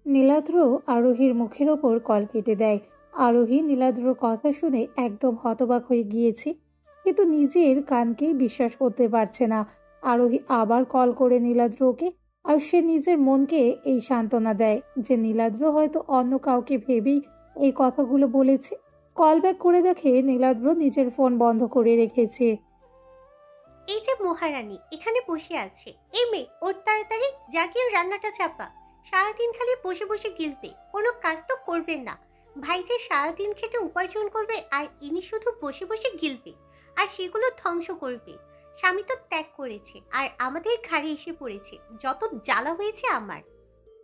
নীলাদ্র আরোহীর মুখের ওপর কল কেটে দেয়। আরোহী নীলাদ্রর কথা শুনে একদম হতবাক হয়ে গিয়েছে, কিন্তু নিজের কানকেই বিশ্বাস করতে পারছে না। আরোহী আবার কল করে নীলাদ্রকে, আর সে নিজের মনকে এই সান্ত্বনা দেয় যে নীলাদ্র হয়তো অন্য কাউকে ভেবেই এই কথাগুলো বলেছে। কল ব্যাক করে দেখে নীলাদ্র নিজের ফোন বন্ধ করে রেখেছে। এই যে মহারানী এখানে বসে আছে। এই মেয়ে, ওর তাড়াতাড়ি জাগিয়ে রান্নাটা চাপা। সারাদিন খালি বসে বসে গিলবে, কোনো কাজ তো করবেন না। ভাই যে সারাদিন খেটে উপার্জন করবে আর ইনি শুধু বসে বসে গিলবে আর সেগুলো ধ্বংস করবে। স্বামী তো ত্যাগ করেছে আর আমাদের ঘাড়ে এসে পড়েছে। যত জ্বালা হয়েছে আমার।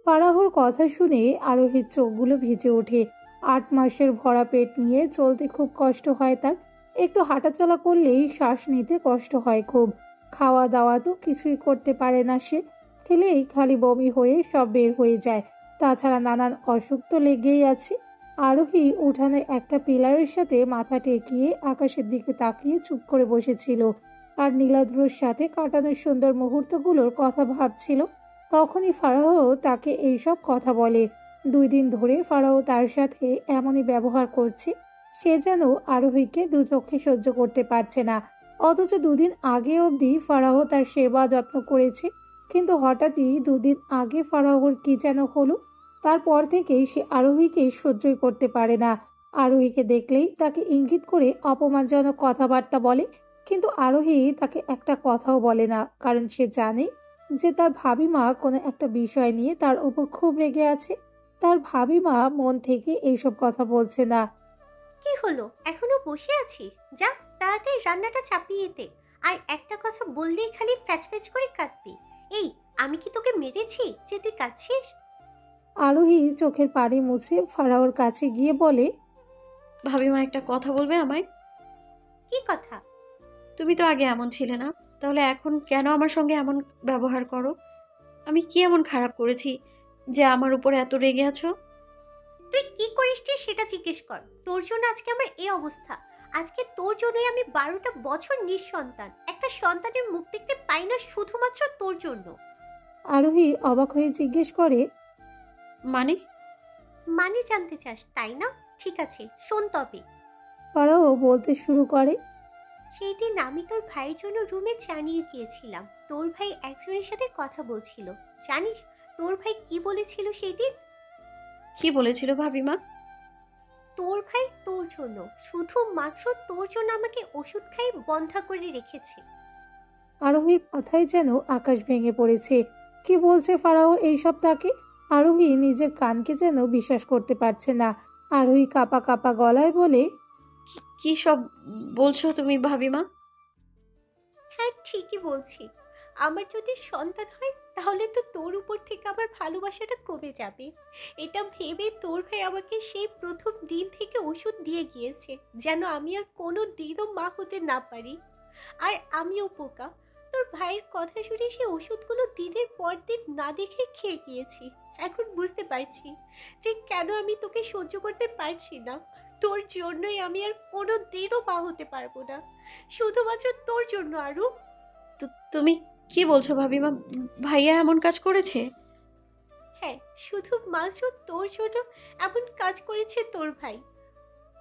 ফারাহর কথা শুনে আরোহীর চোখগুলো ভিজে ওঠে। 8 মাসের ভরা পেট নিয়ে চলতে খুব কষ্ট হয় তার। একটু হাঁটাচলা করলেই শ্বাস নিতে কষ্ট হয় খুব। খাওয়া দাওয়া তো কিছুই করতে পারে না সে। খেলেই খালি বমি হয়ে সব বের হয়ে যায়। তাছাড়া নানান অসুখ তো লেগেই আছে। আরোহী উঠানে একটা পিলারের সাথে মাথা টেকিয়ে আকাশের দিকে তাকিয়ে চুপ করে বসেছিল, আর নীলাদ্রর সাথে কাটানোর সুন্দর মুহূর্তগুলোর কথা ভাবছিল। তখনই ফারাহ তাকে এইসব কথা বলে। 2 দিন ধরে ফারাহ তার সাথে এমনই ব্যবহার করছে, সে যেন আরোহীকে দু চোখে সহ্য করতে পারছে না। অথচ 2 দিন আগে অবধি ফারাহ তার সেবা যত্ন করেছে, কিন্তু হঠাৎই 2 দিন আগে ফারাহর কি যেন হলো। তারপর থেকেই সে আরোহীকে সহ্যই করতে পারে না। আরোহীকে দেখলেই তাকে ইঙ্গিত করে অপমানজনক কথাবার্তা বলে, কিন্তু আরোহী তাকে একটা কথাও বলে না, কারণ সে জানে যে তার ভাবিমা কোনো একটা বিষয় নিয়ে তার উপর খুব রেগে আছে। তার ভাবিমা মন থেকে এইসব কথা বলছে না। কি হলো, এখনো বসে আছিস? যা, তাড়াতাড়ি রান্নাটা চাপিয়ে দে। আর একটা কথা বললেই খালি ফ্যাচ ফ্যাচ করে কাঁদবি। এই, আমি কি তোকে মেরেছি যে তুই কাঁদছিস? আরোহী চোখের পানি মুছে ফারাওর কাছে গিয়ে বলে, ভাবিমা, একটা কথা বলবে আমায়? কি কথা? তুমি তো আগে এমন ছিলে না, তাহলে এখন কেন আমার সঙ্গে এমন ব্যবহার করো? আমি কি এমন খারাপ করেছি যে আমার উপরে এত রেগে আছো? তুই কি করিস সেটা জিজ্ঞেস কর। তোর জন্য আজকে আমার এই অবস্থা। আজকে তোর জন্যই আমি 12টা বছর নিঃসন্তান, একটা সন্তানের মুখ দেখতে পাই না, শুধুমাত্র তোর জন্য। আরোহী অবাক হয়ে জিজ্ঞেস করে, মানে? মানে জানতে চাস, তাই না? ঠিক আছে, শোন তবে। ফারাও বলতে শুরু করে, সেই দিন আমি তোর ভাইয়ের জন্য রুমে জানিয়ে গিয়েছিলাম। তোর ভাই একজনের সাথে কথা বলছিল। জানিস তোর ভাই কি বলেছিল সেই দিন? কি বলেছিল ভাবিমা? তোর ভাই তোর জন্য, শুধুমাত্র তোর জন্য আমাকে ওষুধ খাই বন্ধা করে রেখেছে। আরোহীর মাথায় যেন আকাশ ভেঙে পড়েছে। কি বলছে ফারাও এইসব তাকে? আরোহী নিজের কানকে যেন বিশ্বাস করতে পারছে না। আরোহী কাঁপা কাঁপা গলায় বলে, কি সব বলছো তুমি ভাবিমা? হ্যাঁ, ঠিকই বলছি। আমার যদি সন্তান হয় তাহলে তো তোর উপর থেকে আমার ভালোবাসাটা কমে যাবে। এটা ভেবে তোর ভাই আমাকে সেই প্রথম দিন থেকে ওষুধ দিয়ে গিয়েছে, যেন আমি আর কোনো দিনও মা হতে না পারি। আর আমিও বোকা, তোর ভাইয়ের কথা শুনে সে ওষুধগুলো দিনের পর দিন না দেখে খেয়ে গিয়েছি। এখন বুঝতে পারছি যে কেন আমি তোকে সহ্য করতে পারছি না। তোর জন্যই আমি আর কোনো দিনও মা হতে পারবো না, শুধুমাত্র তোর জন্য। আরু, তুমি কি বলছো ভাবিমা? ভাইয়া এমন কাজ করেছে? হ্যাঁ, শুধুমাত্র তোর জন্য এমন কাজ করেছে তোর ভাই।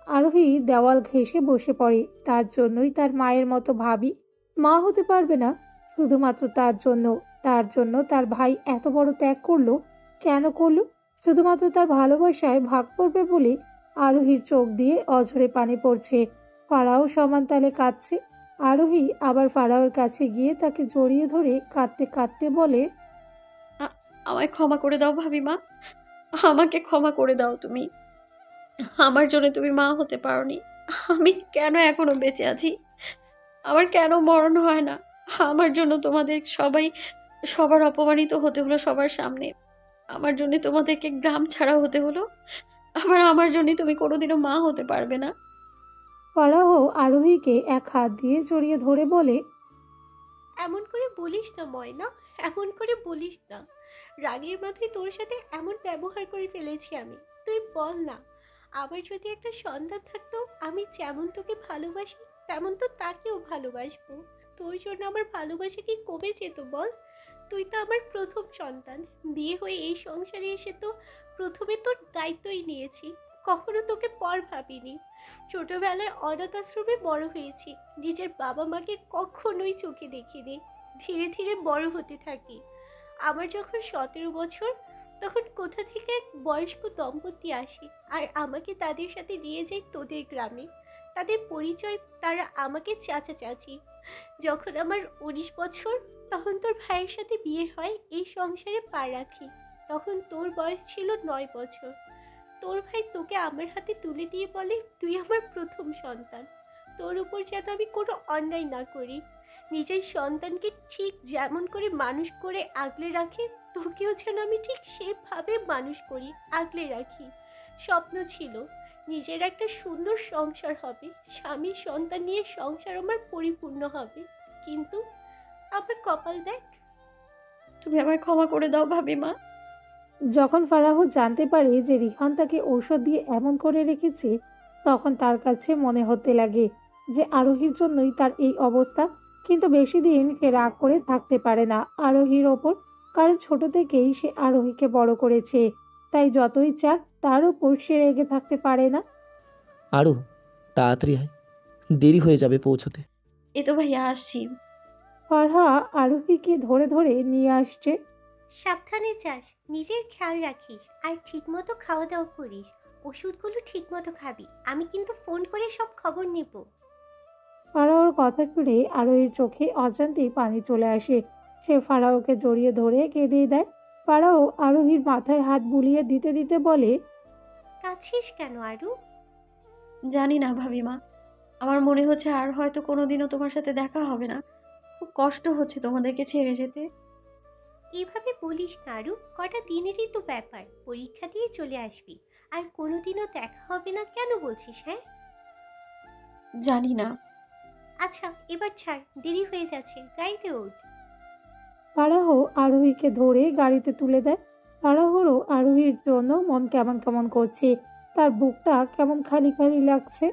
আরোহী দেওয়াল ঘেঁষে বসে পড়ে। তার জন্যই তার মায়ের মতো ভাবি মা হতে পারবে না, শুধুমাত্র তার জন্য। তার জন্য তার ভাই এত বড় ত্যাগ করলো, কেন করলো? শুধুমাত্র তার ভালোবাসায় ভাগ করবে বলে। আরোহীর চোখ দিয়ে অঝরে পানি পড়ছে। ফারাও সমান তালে কাঁদছে। আরোহী আবার ফারাওর কাছে গিয়ে তাকে জড়িয়ে ধরে কাঁদতে কাঁদতে বলে, আমায় ক্ষমা করে দাও ভাবিমা, আমাকে ক্ষমা করে দাও তুমি। আমার জন্য তুমি মা হতে পারোনি। আমি কেন এখনো বেঁচে আছি? আমার কেন মরণ হয় না? আমার জন্য তোমাদের সবার অপমানিত হতে হলো সবার সামনে। আমার জন্য তোমাদেরকে গ্রাম ছাড়া হতে হলো। আবার আমার জন্য তুমি কোনোদিনও মা হতে পারবে না। ফারাহ আরোহীকে এক হাত দিয়ে জড়িয়ে ধরে বলে, এমন করে বলিস না ময়না, এমন করে বলিস না। রাগের মাথায় তোর সাথে এমন ব্যবহার করে ফেলেছি আমি। তুই বল না, আমার যদি একটা সন্তান থাকতো, আমি যেমন তোকে ভালোবাসি তেমন তো তাকেও ভালোবাসবো। তোর জন্য আমার ভালোবাসা কি কমে যেত বল? তুই তো আমার প্রথম সন্তান। বিয়ে হয়ে এই সংসারে এসে তো প্রথমে তোর দায়িত্বই নিয়েছি, কখনো তোকে পর ভাবিনি। ছোটবেলায় অনাথ আশ্রমে বড় হয়েছি, নিজের বাবা মাকে কখনোই চোখে দেখিনি। ধীরে ধীরে বড় হতে থাকি। আমার যখন 17 বছর, তখন কোথা থেকে এক বয়স্ক দম্পতি আসে আর আমাকে তাদের সাথে নিয়ে যায় তোদের গ্রামে। তাদের পরিচয়, তারা আমাকে চাচা চাচি। যখন আমার 19 বছর, তখন তোর ভাইয়ের সাথে বিয়ে হয়, এই সংসারে পা রাখি। তখন তোর বয়স ছিল 9 বছর। তোর ভাই তোকে আমার হাতে তুলে দিয়ে বলে তুই আমার প্রথম সন্তান, তোর উপর যেন আমি কোনো অন্যায় না করি। নিজের সন্তানকে ঠিক যেমন করে মানুষ করে আগলে রাখে, তোকেও যেন আমি ঠিক সেভাবে মানুষ করি, আগলে রাখি। স্বপ্ন ছিল নিজের একটা সুন্দর সংসার হবে, স্বামী সন্তান নিয়ে সংসার আমার পরিপূর্ণ হবে। কিন্তু আমার কপাল দেখ। তুমি আমায় ক্ষমা করে দাও ভাবিমা। যখন ফারাহ জানতে পারে যে রিহান তাকে ঔষধ দিয়ে এমন করে রেখেছে, তখন তার কাছে মনে হতে লাগে যে আরোহীর জন্যই তার এই অবস্থা। কিন্তু বেশি দিন সে রাগ করে থাকতে পারে না আরোহীর ওপর, কারণ ছোট থেকেই সে আরোহীকে বড় করেছে। তাই যতই চাক তার ওপর সে রেগে থাকতে পারে না। আরও তাড়াতাড়ি আয়, দেরি হয়ে যাবে পৌঁছতে। এ তো ভাইয়া আসছি। ফারহা আরোহীকে ধরে ধরে নিয়ে আসছে। সাবধানে যাস, নিজের খেয়াল রাখিস, আর ঠিকমতো খাওয়া দাওয়া করিস। ওষুধগুলো ঠিকমতো খাবি, আমি কিন্তু ফোন করে সব খবর নেব। ফারাওর কথা শুনে আরোহীর চোখে অজান্তেই পানি চলে আসে। সে ফারাওকে জড়িয়ে ধরে কেঁদে দেয়। ফারাও আরোহীর মাথায় হাত বুলিয়ে দিতে দিতে বলে, কাছিস কেন আরু? জানি না ভাবিমা, আমার মনে হচ্ছে আর হয়তো কোনোদিনও তোমার সাথে দেখা হবে না। খুব কষ্ট হচ্ছে তোমাদেরকে ছেড়ে যেতে। এভাবে বলিস না আরু, কটা দিনেরই তো ব্যাপার, পরীক্ষা দিয়ে চলে আসবি। আর কোনোদিনও দেখা হবে না কেন বলছিস? হ্যাঁ জানি না। আচ্ছা, এবার ছাড়, দেরি হয়ে যাচ্ছে, গাড়িতে ওঠ। ফারাহ আরোহীকে ধরে গাড়িতে তুলে দেয়। ফারাহরও আরোহীর জন্য মন কেমন কেমন করছে। তার বুকটা কেমন খালি খালি লাগছে।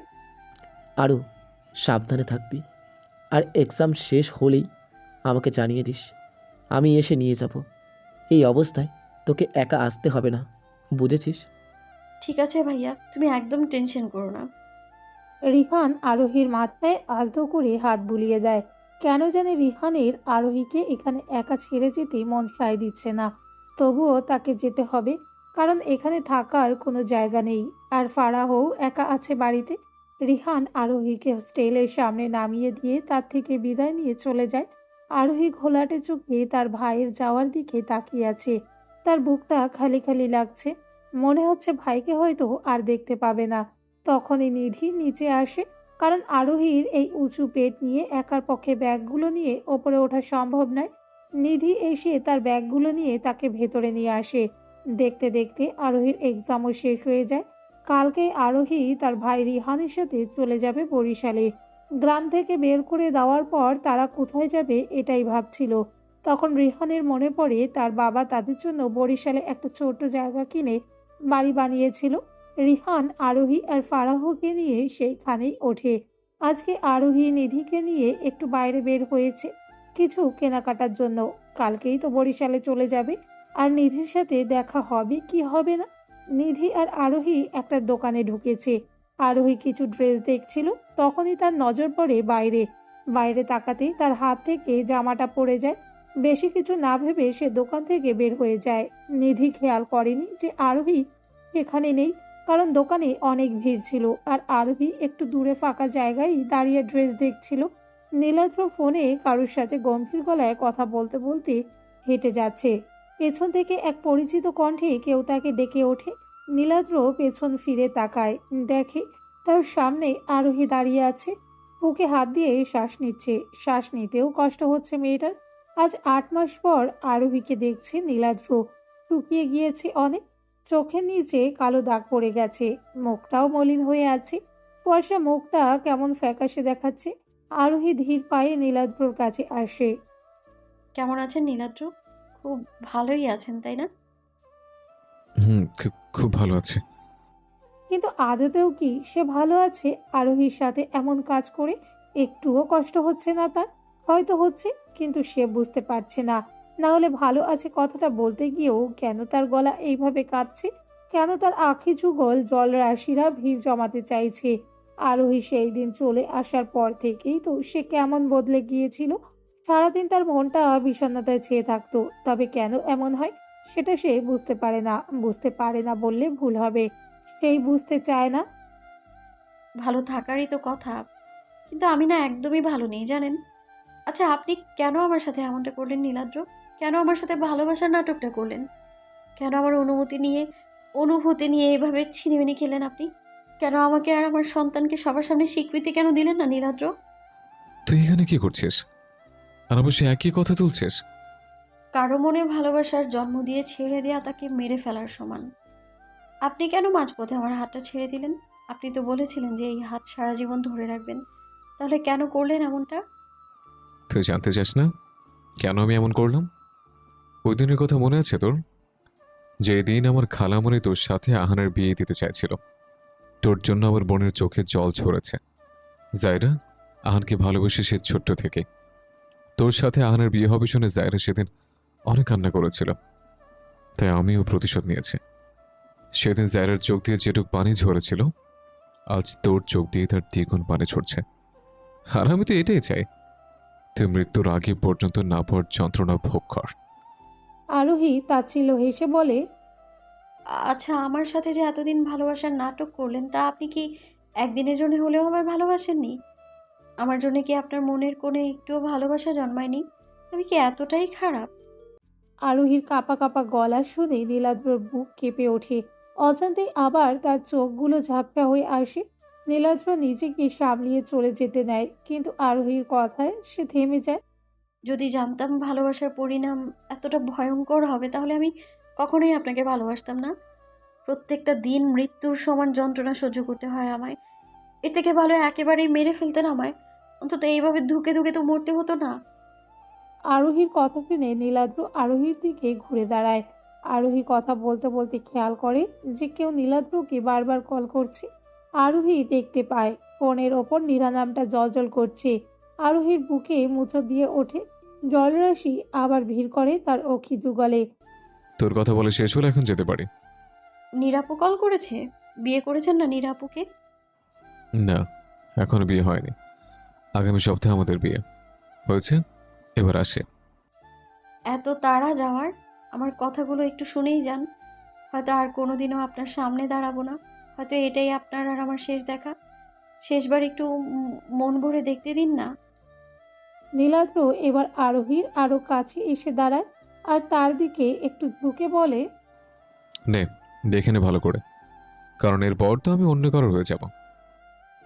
আরও সাবধানে থাকবি, আর এক্সাম শেষ হলেই আমাকে জানিয়ে দিস, আমি এসে নিয়ে যাব। এই অবস্থায় তোকে একা আসতে হবে না, বুঝেছিস? ঠিক আছে ভাইয়া, তুমি একদম টেনশন করো না। রিহান আরোহীর মাথায় আলতো করে হাত বুলিয়ে দেয়। কেন জানি রিহানের আরোহীকে এখানে একা ছেড়ে যেতে মন সায় দিচ্ছে না। তবুও তাকে যেতে হবে, কারণ এখানে থাকার কোনো জায়গা নেই। আর ফারাহও একা আছে বাড়িতে। রিহান আরোহীকে হোস্টেলের সামনে নামিয়ে দিয়ে তার থেকে বিদায় নিয়ে চলে যায়। আরোহী ঘোলাটে চোখে তার ভাইয়ের যাওয়ার দিকে তাকিয়ে আছে। তার বুকটা খালি খালি লাগছে। মনে হচ্ছে ভাইকে হয়তো আর দেখতে পাবে না। তখনই নিধি নিচে আসে, কারণ আরোহীর এই উঁচু পেট নিয়ে একার পক্ষে ব্যাগগুলো নিয়ে ওপরে ওঠা সম্ভব নয়। নিধি এসে তার ব্যাগগুলো নিয়ে তাকে ভেতরে নিয়ে আসে। দেখতে দেখতে আরোহীর এক্সামও শেষ হয়ে যায়। কালকে আরোহী তার ভাই রিহানের সাথে চলে যাবে বরিশালে। গ্রাম থেকে বের করে দেওয়ার পর তারা কোথায় যাবে এটাই ভাবছিল। তখন রিহানের মনে পড়ে তার বাবা তাদের জন্য বরিশালে একটা ছোট্ট জায়গা কিনে বাড়ি বানিয়েছিল। রিহান আরোহী আর ফারাহকে নিয়ে সেইখানেই ওঠে। আজকে আরোহী নিধিকে নিয়ে একটু বাইরে বের হয়েছে কিছু কেনাকাটার জন্য। কালকেই তো বরিশালে চলে যাবে, আর নিধির সাথে দেখা হবে কি হবে না। নিধি আর আরোহী একটা দোকানে ঢুকেছে। আরোহী কিছু ড্রেস দেখছিল, তখনই তার নজর পড়ে বাইরে। বাইরে তাকাতেই তার হাত থেকে জামাটা পড়ে যায়। বেশি কিছু না ভেবে সে দোকান থেকে বের হয়ে যায়। নিধি খেয়াল করেনি যে আরোহী সেখানে নেই, কারণ দোকানে অনেক ভিড় ছিল। আর আরোহী একটু দূরে ফাঁকা জায়গায় দাঁড়িয়ে ড্রেস দেখছিল। নীলাদ্র ফোনে কারোর সাথে গম্ভীর গলায় কথা বলতে বলতে হেঁটে যাচ্ছে। পেছন থেকে এক পরিচিত কণ্ঠে কেউ তাকে ডেকে ওঠে। নীলাদ্র পেছন ফিরে তাকায়, দেখে তার সামনে আরোহী দাঁড়িয়ে আছে। বুকে হাত দিয়ে শ্বাস নিচ্ছে। শ্বাস নিতেও কষ্ট হচ্ছে মেয়েটার। আজ 8 মাস পর আরোহীকে দেখছে নীলাদ্র। শুকিয়ে গিয়েছে অনেক, চোখের নিচে কালো দাগ পড়ে গেছে, মুখটাও মলিন হয়ে আছে। ফর্সা মুখটা কেমন ফ্যাকাশে দেখাচ্ছে। আরোহী ধীর পায়ে নীলাদ্রর কাছে আসে। কেমন আছেন নীলাদ্র? খুব ভালোই আছেন তাই না? খুব খুব ভালো আছে। কিন্তু আদতেও কি সে ভালো আছে? আরোহীর সাথে এমন কাজ করে একটুও কষ্ট হচ্ছে না তার? হয়তো হচ্ছে, কিন্তু সে বুঝতে পারছে না। না হলে ভালো আছে কথাটা বলতে গিয়েও কেন তার গলা এইভাবে কাঁপছে, কেন তার আখি যুগল জলরাশিরা ভিড় জমাতে চাইছে। আরোহী সেই দিন চলে আসার পর থেকেই তো সে কেমন বদলে গিয়েছিল। সারাদিন তার মনটা বিষণ্ণতায় ছেয়ে থাকতো, তবে কেন এমন হয় সেটা সে বুঝতে পারে না বললে ভুল হবে, সেই বুঝতে চায় না। ভালো থাকারই তো কথা, কিন্তু আমি না একদমই ভালো নেই জানেন। আচ্ছা, আপনি কেন আমার সাথে এমনটা করলেন নীলাদ্র? কেন আমার সাথে ভালোবাসার নাটকটা করলেন? কেন আমার অনুভূতি নিয়ে এইভাবে ছিনিমিনি খেলেন আপনি? কেন আমাকে আর আমার সন্তানকে সবার সামনে স্বীকৃতি কেন দিলেন না নীলাদ্র? তুই এখানে কি করছিস? আর অবশ্যই একই কথা তুলছিস। কারো মনে ভালোবাসার জন্ম দিয়ে ছেড়ে দেয়া তাকে মেরে ফেলার সমান। আপনি কেন মাঝপথে আমার হাতটা ছেড়ে দিলেন? আপনি তো বলেছিলেন যে এই হাত সারা জীবন ধরে রাখবেন, তাহলে কেন করলেন এমনটা? তুই জানতে চাস না কেন আমি এমন করলাম? ওই দিনের কথা মনে আছে তোর? যে দিন আমার খালামণি তোর সাথে আহানের বিয়ে দিতে চাইছিল। তোর জন্য আমার বোনের চোখে জল ঝরেছে। জায়রা আহানকে ভালোবেসে সে ছোট্ট থেকে। তোর সাথে আহানের বিয়ে হবে শুনে জায়রা সেদিন অনেক কান্না করেছিল, তাই আমিও প্রতিশোধ নিয়েছি। সেদিন জায়রার চোখ দিয়ে যেটুক পানি ঝরেছিল, আজ তোর চোখ দিয়ে তার দ্বিগুণ পানি ঝরছে। আর আমি তো এটাই চাই, তুই মৃত্যুর আগে পর্যন্ত না পড় যন্ত্রণা ভোগ কর। আরোহী তাচ্ছিল্য হেসে বলে, আচ্ছা, আমার সাথে যে এতদিন ভালোবাসার নাটক করলেন, তা আপনি কি একদিনের জন্য হলেও আমায় ভালোবাসেননি? আমার জন্য কি আপনার মনের কোণে একটুও ভালোবাসা জন্মায়নি? আমি কি এতটাই খারাপ? আরোহীর কাঁপা কাঁপা গলা শুনে নীলাদ্রর বুক কেঁপে ওঠে। অজান্তেই আবার তার চোখগুলো ঝাপসা হয়ে আসে। নীলাদ্র নিজেকে সামলিয়ে চলে যেতে নেয়, কিন্তু আরোহীর কথায় সে থেমে যায়। যদি জানতাম ভালোবাসার পরিণাম এতটা ভয়ঙ্কর হবে, তাহলে আমি কখনোই আপনাকে ভালোবাসতাম না। প্রত্যেকটা দিন মৃত্যুর সমান যন্ত্রণা সহ্য করতে হয় আমায়। এর থেকে ভালো একেবারেই মেরে ফেলতেন আমায়। অন্তত এইভাবে ধুকে ধুকে তো মরতে হতো না। আরোহীর কথা শুনে নীলাদ্র আরোহীর দিকে ঘুরে দাঁড়ায়। আরোহী কথা বলতে বলতে খেয়াল করে যে কেউ নীলাদ্রকে বারবার কল করছে। আরোহী দেখতে পায় ফোনের ওপর নীরা নামটা জলজল করছে। আরোহীর বুকে মুচড় দিয়ে ওঠে। জলরাশি আবার ভিড় করে তার অক্ষি যুগলে। তোর কথা বলে শেষ হলে এখন যেতে পারি। নিরাপু কল করেছে? বিয়ে করেছেন না নিরাপুকে? না, এখনো বিয়ে হয়নি। আগামী সপ্তাহে আমাদের বিয়ে হয়েছে, এবার আসে। এত তাড়া যাওয়ার? আমার কথাগুলো একটু শুনেই যান। হয়তো আর কোনোদিনও আপনার সামনে দাঁড়াবো না। হয়তো এটাই আপনার আর আমার শেষ দেখা। শেষবার একটু মন ভরে দেখতে দিন না। নীলাদ্র এবার আরোহীর আরো কাছে এসে দাঁড়ায় আর তার দিকে একটু ঝুঁকে বলে, নে, দেখে নে ভালো করে, কারণ এরপর তো আমি অন্য কারোর হয়ে যাব।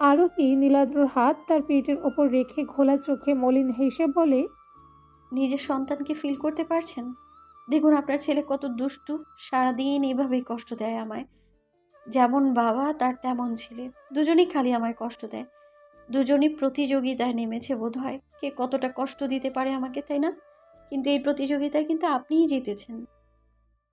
আরোহী নীলাদ্রর হাত তার পেটের ওপর রেখে ঘোলা চোখে মলিন হেসে বলে, নিজের সন্তানকে ফিল করতে পারছেন? দেখুন আপনার ছেলে কত দুষ্টু, সারাদিন এভাবেই কষ্ট দেয় আমায়। যেমন বাবা তার তেমন ছেলে, দুজনেই খালি আমায় কষ্ট দেয়। দুজনই প্রতিযোগিতায় নেমেছে বোধহয়, কে কতটা কষ্ট দিতে পারে আমাকে, তাই না? কিন্তু এই প্রতিযোগিতায় কিন্তু আপনিই জিতেছেন।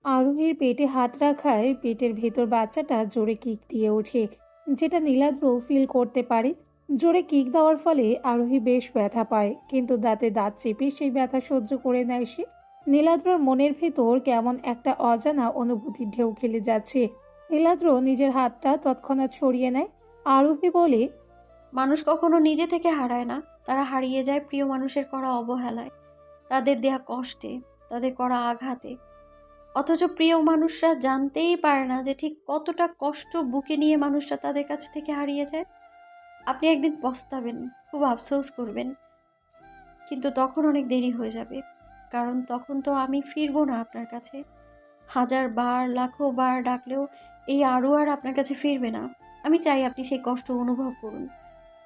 আরোহীর পেটে হাত রাখায় পেটের ভেতর বাচ্চাটা জোরে কিক দিয়ে ওঠে, যেটা নীলাদ্র ফিল করতে পারে। জোরে কিক দেওয়ার ফলে আরোহী বেশ ব্যথা পায়, কিন্তু দাঁতে দাঁত চেপে সেই ব্যথা সহ্য করে নেয় সে। নীলাদ্রর মনের ভেতর কেমন একটা অজানা অনুভূতির ঢেউ খেলে যাচ্ছে। নীলাদ্র নিজের হাতটা তৎক্ষণাৎ সরিয়ে নেয়। আরোহী বলে, মানুষ কখনো নিজে থেকে হারায় না, তারা হারিয়ে যায় প্রিয় মানুষের করা অবহেলায়, তাদের দেয়া কষ্টে, তাদের করা আঘাতে। অথচ প্রিয় মানুষরা জানতেই পারে না যে ঠিক কতটা কষ্ট বুকে নিয়ে মানুষটা তাদের কাছ থেকে হারিয়ে যায়। আপনি একদিন পস্তাবেন, খুব আফসোস করবেন, কিন্তু তখন অনেক দেরি হয়ে যাবে। কারণ তখন তো আমি ফিরবো না আপনার কাছে। হাজার বার লাখো বার ডাকলেও এই আরও আর আপনার কাছে ফিরবে না। আমি চাই আপনি সেই কষ্ট অনুভব করুন।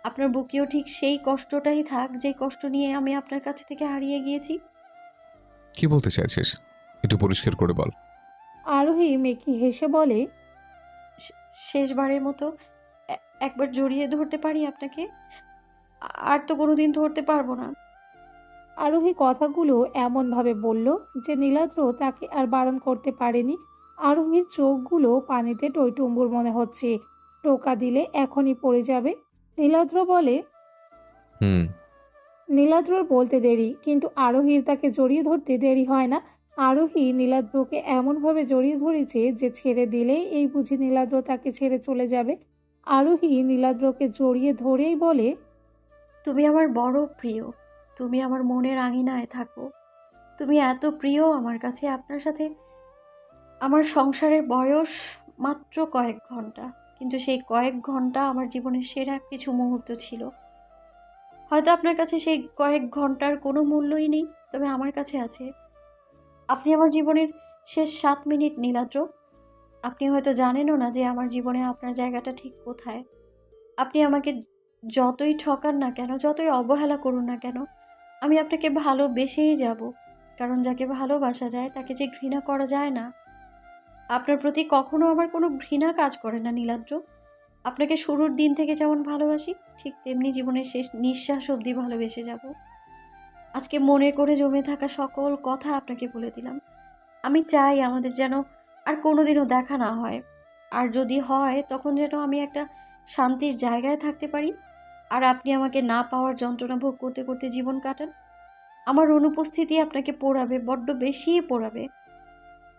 আপনার বুকেও ঠিক সেই কষ্টটাই থাক, যে কষ্ট নিয়ে আমি আপনার কাছ থেকে হারিয়ে গিয়েছি। কি বলতে চাইছিস একটু পরিষ্কার করে বল। আরোহী মেকি হেসে বলে, শেষবারের মতো একবার জড়িয়ে ধরতে পারি আপনাকে? আর তো কোনোদিন ধরতে পারবো না। আরোহী কথাগুলো এমনভাবে বলল যে নীলাদ্র তাকে আর বারণ করতে পারেনি। আরোহীর চোখগুলো পানিতে টইটুম্বুর মনে হচ্ছে, টোকা দিলে এখনই পড়ে যাবে। নীলাদ্র বলে, হুম। নীলাদ্রর বলতে দেরি, কিন্তু আরোহীর তাকে জড়িয়ে ধরতে দেরি হয় না। আরোহী নীলাদ্রকে এমনভাবে জড়িয়ে ধরেছে যে ছেড়ে দিলেই এই বুঝি নীলাদ্র তাকে ছেড়ে চলে যাবে। আরোহী নীলাদ্রকে জড়িয়ে ধরেই বলে, তুমি আমার বড় প্রিয়, তুমি আমার মনের আঙিনায় থাকো, তুমি এত প্রিয় আমার কাছে। আপনার সাথে আমার সংসারের বয়স মাত্র কয়েক ঘন্টা, কিন্তু সেই কয়েক ঘন্টা আমার জীবনের সেরা কিছু মুহূর্ত ছিল। হয়তো আপনার কাছে সেই কয়েক ঘন্টার কোনো মূল্যই নেই, তবে আমার কাছে আছে। আপনি আমার জীবনের শেষ 7 মিনিট নীলাদ্র। আপনি হয়তো জানেনও না যে আমার জীবনে আপনার জায়গাটা ঠিক কোথায়। আপনি আমাকে যতই ঠকান না কেন, যতই অবহেলা করুন না কেন, আমি আপনাকে ভালোবেসেই যাব। কারণ যাকে ভালোবাসা যায় তাকে যে ঘৃণা করা যায় না। আপনার প্রতি কখনো আমার কোনো ঘৃণা কাজ করে না নীলাদ্র। আপনাকে শুরুর দিন থেকে যেমন ভালোবাসি, ঠিক তেমনি জীবনের শেষ নিঃশ্বাস অবধি ভালোবেসে যাব। আজকে মনের করে জমে থাকা সকল কথা আপনাকে বলে দিলাম। আমি চাই আমাদের যেন আর কোনোদিনও দেখা না হয়, আর যদি হয় তখন যেন আমি একটা শান্তির জায়গায় থাকতে পারি, আর আপনি আমাকে না পাওয়ার যন্ত্রণা ভোগ করতে করতে জীবন কাটান। আমার অনুপস্থিতি আপনাকে পোড়াবে, বড্ড বেশিই পোড়াবে।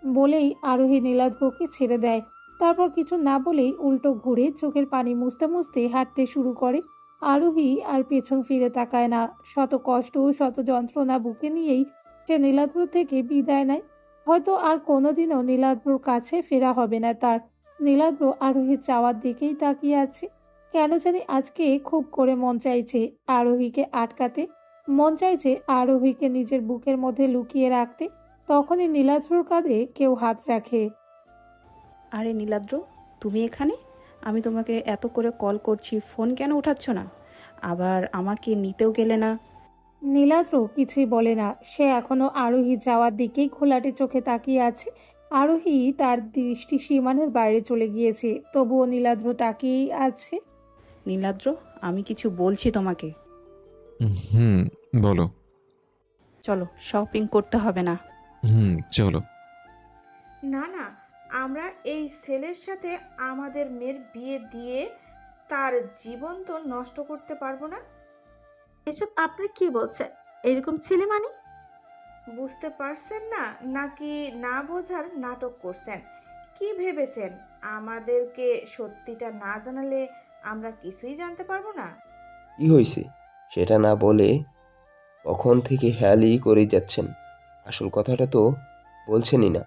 বলেই আরোহী নীলাদ্রকে ছেড়ে দেয়। তারপর কিছু না বলেই উল্টো ঘুরে চোখের পানি মুছতে মুছতে হাঁটতে শুরু করে। আরোহী আর পেছন ফিরে তাকায় না। শত কষ্ট শত যন্ত্রণা বুকে নিয়েই সে নীলাদ্র থেকে বিদায় নেয়। হয়তো আর কোনোদিনও নীলাদ্রর কাছে ফেরা হবে না তার। নীলাদ্র আরোহীর চাওয়ার দিকেই তাকিয়ে আছে। কেন জানি আজকে খুব করে মন চাইছে আরোহীকে আটকাতে, মন চাইছে আরোহীকে নিজের বুকের মধ্যে লুকিয়ে রাখতে। তখনই নীলাদ্রর কাঁধে কেউ হাত রাখে। আরে নীলাদ্র, তুমি এখানে? আমি তোমাকে এত করে কল করছি, ফোন কেন উঠাচ্ছ না? আবার আমাকে নিতেও গেলে না। নীলাদ্র কিছুই বলে না। সে এখনো আরোহী যাওয়ার দিকেই ঘোলাটে চোখে তাকিয়ে আছে। আরোহী তার দৃষ্টি সীমানার বাইরে চলে গিয়েছে, তবুও নীলাদ্র তাকিয়েই আছে। নীলাদ্র, আমি কিছু বলছি তোমাকে। হুম, বলো। চলো, শপিং করতে হবে না। চলো। না না, আমরা এই ছেলের সাথে আমাদের মেয়ের বিয়ে দিয়ে তার জীবন তো নষ্ট করতে পারবো না। এসব আপনার কি বলছেন? এরকম ছেলে মানে? বুঝতে পারছেন না, নাকি না বোঝার নাটক করছেন? কি ভেবেছেন আমাদেরকে সত্যিটা না জানালে আমরা কিছুই জানতে পারবো না? কি হয়েছে সেটা না বলে কখন থেকে হ্যালি করে যাচ্ছেন? আসল কথাটা তো বলছেনই না।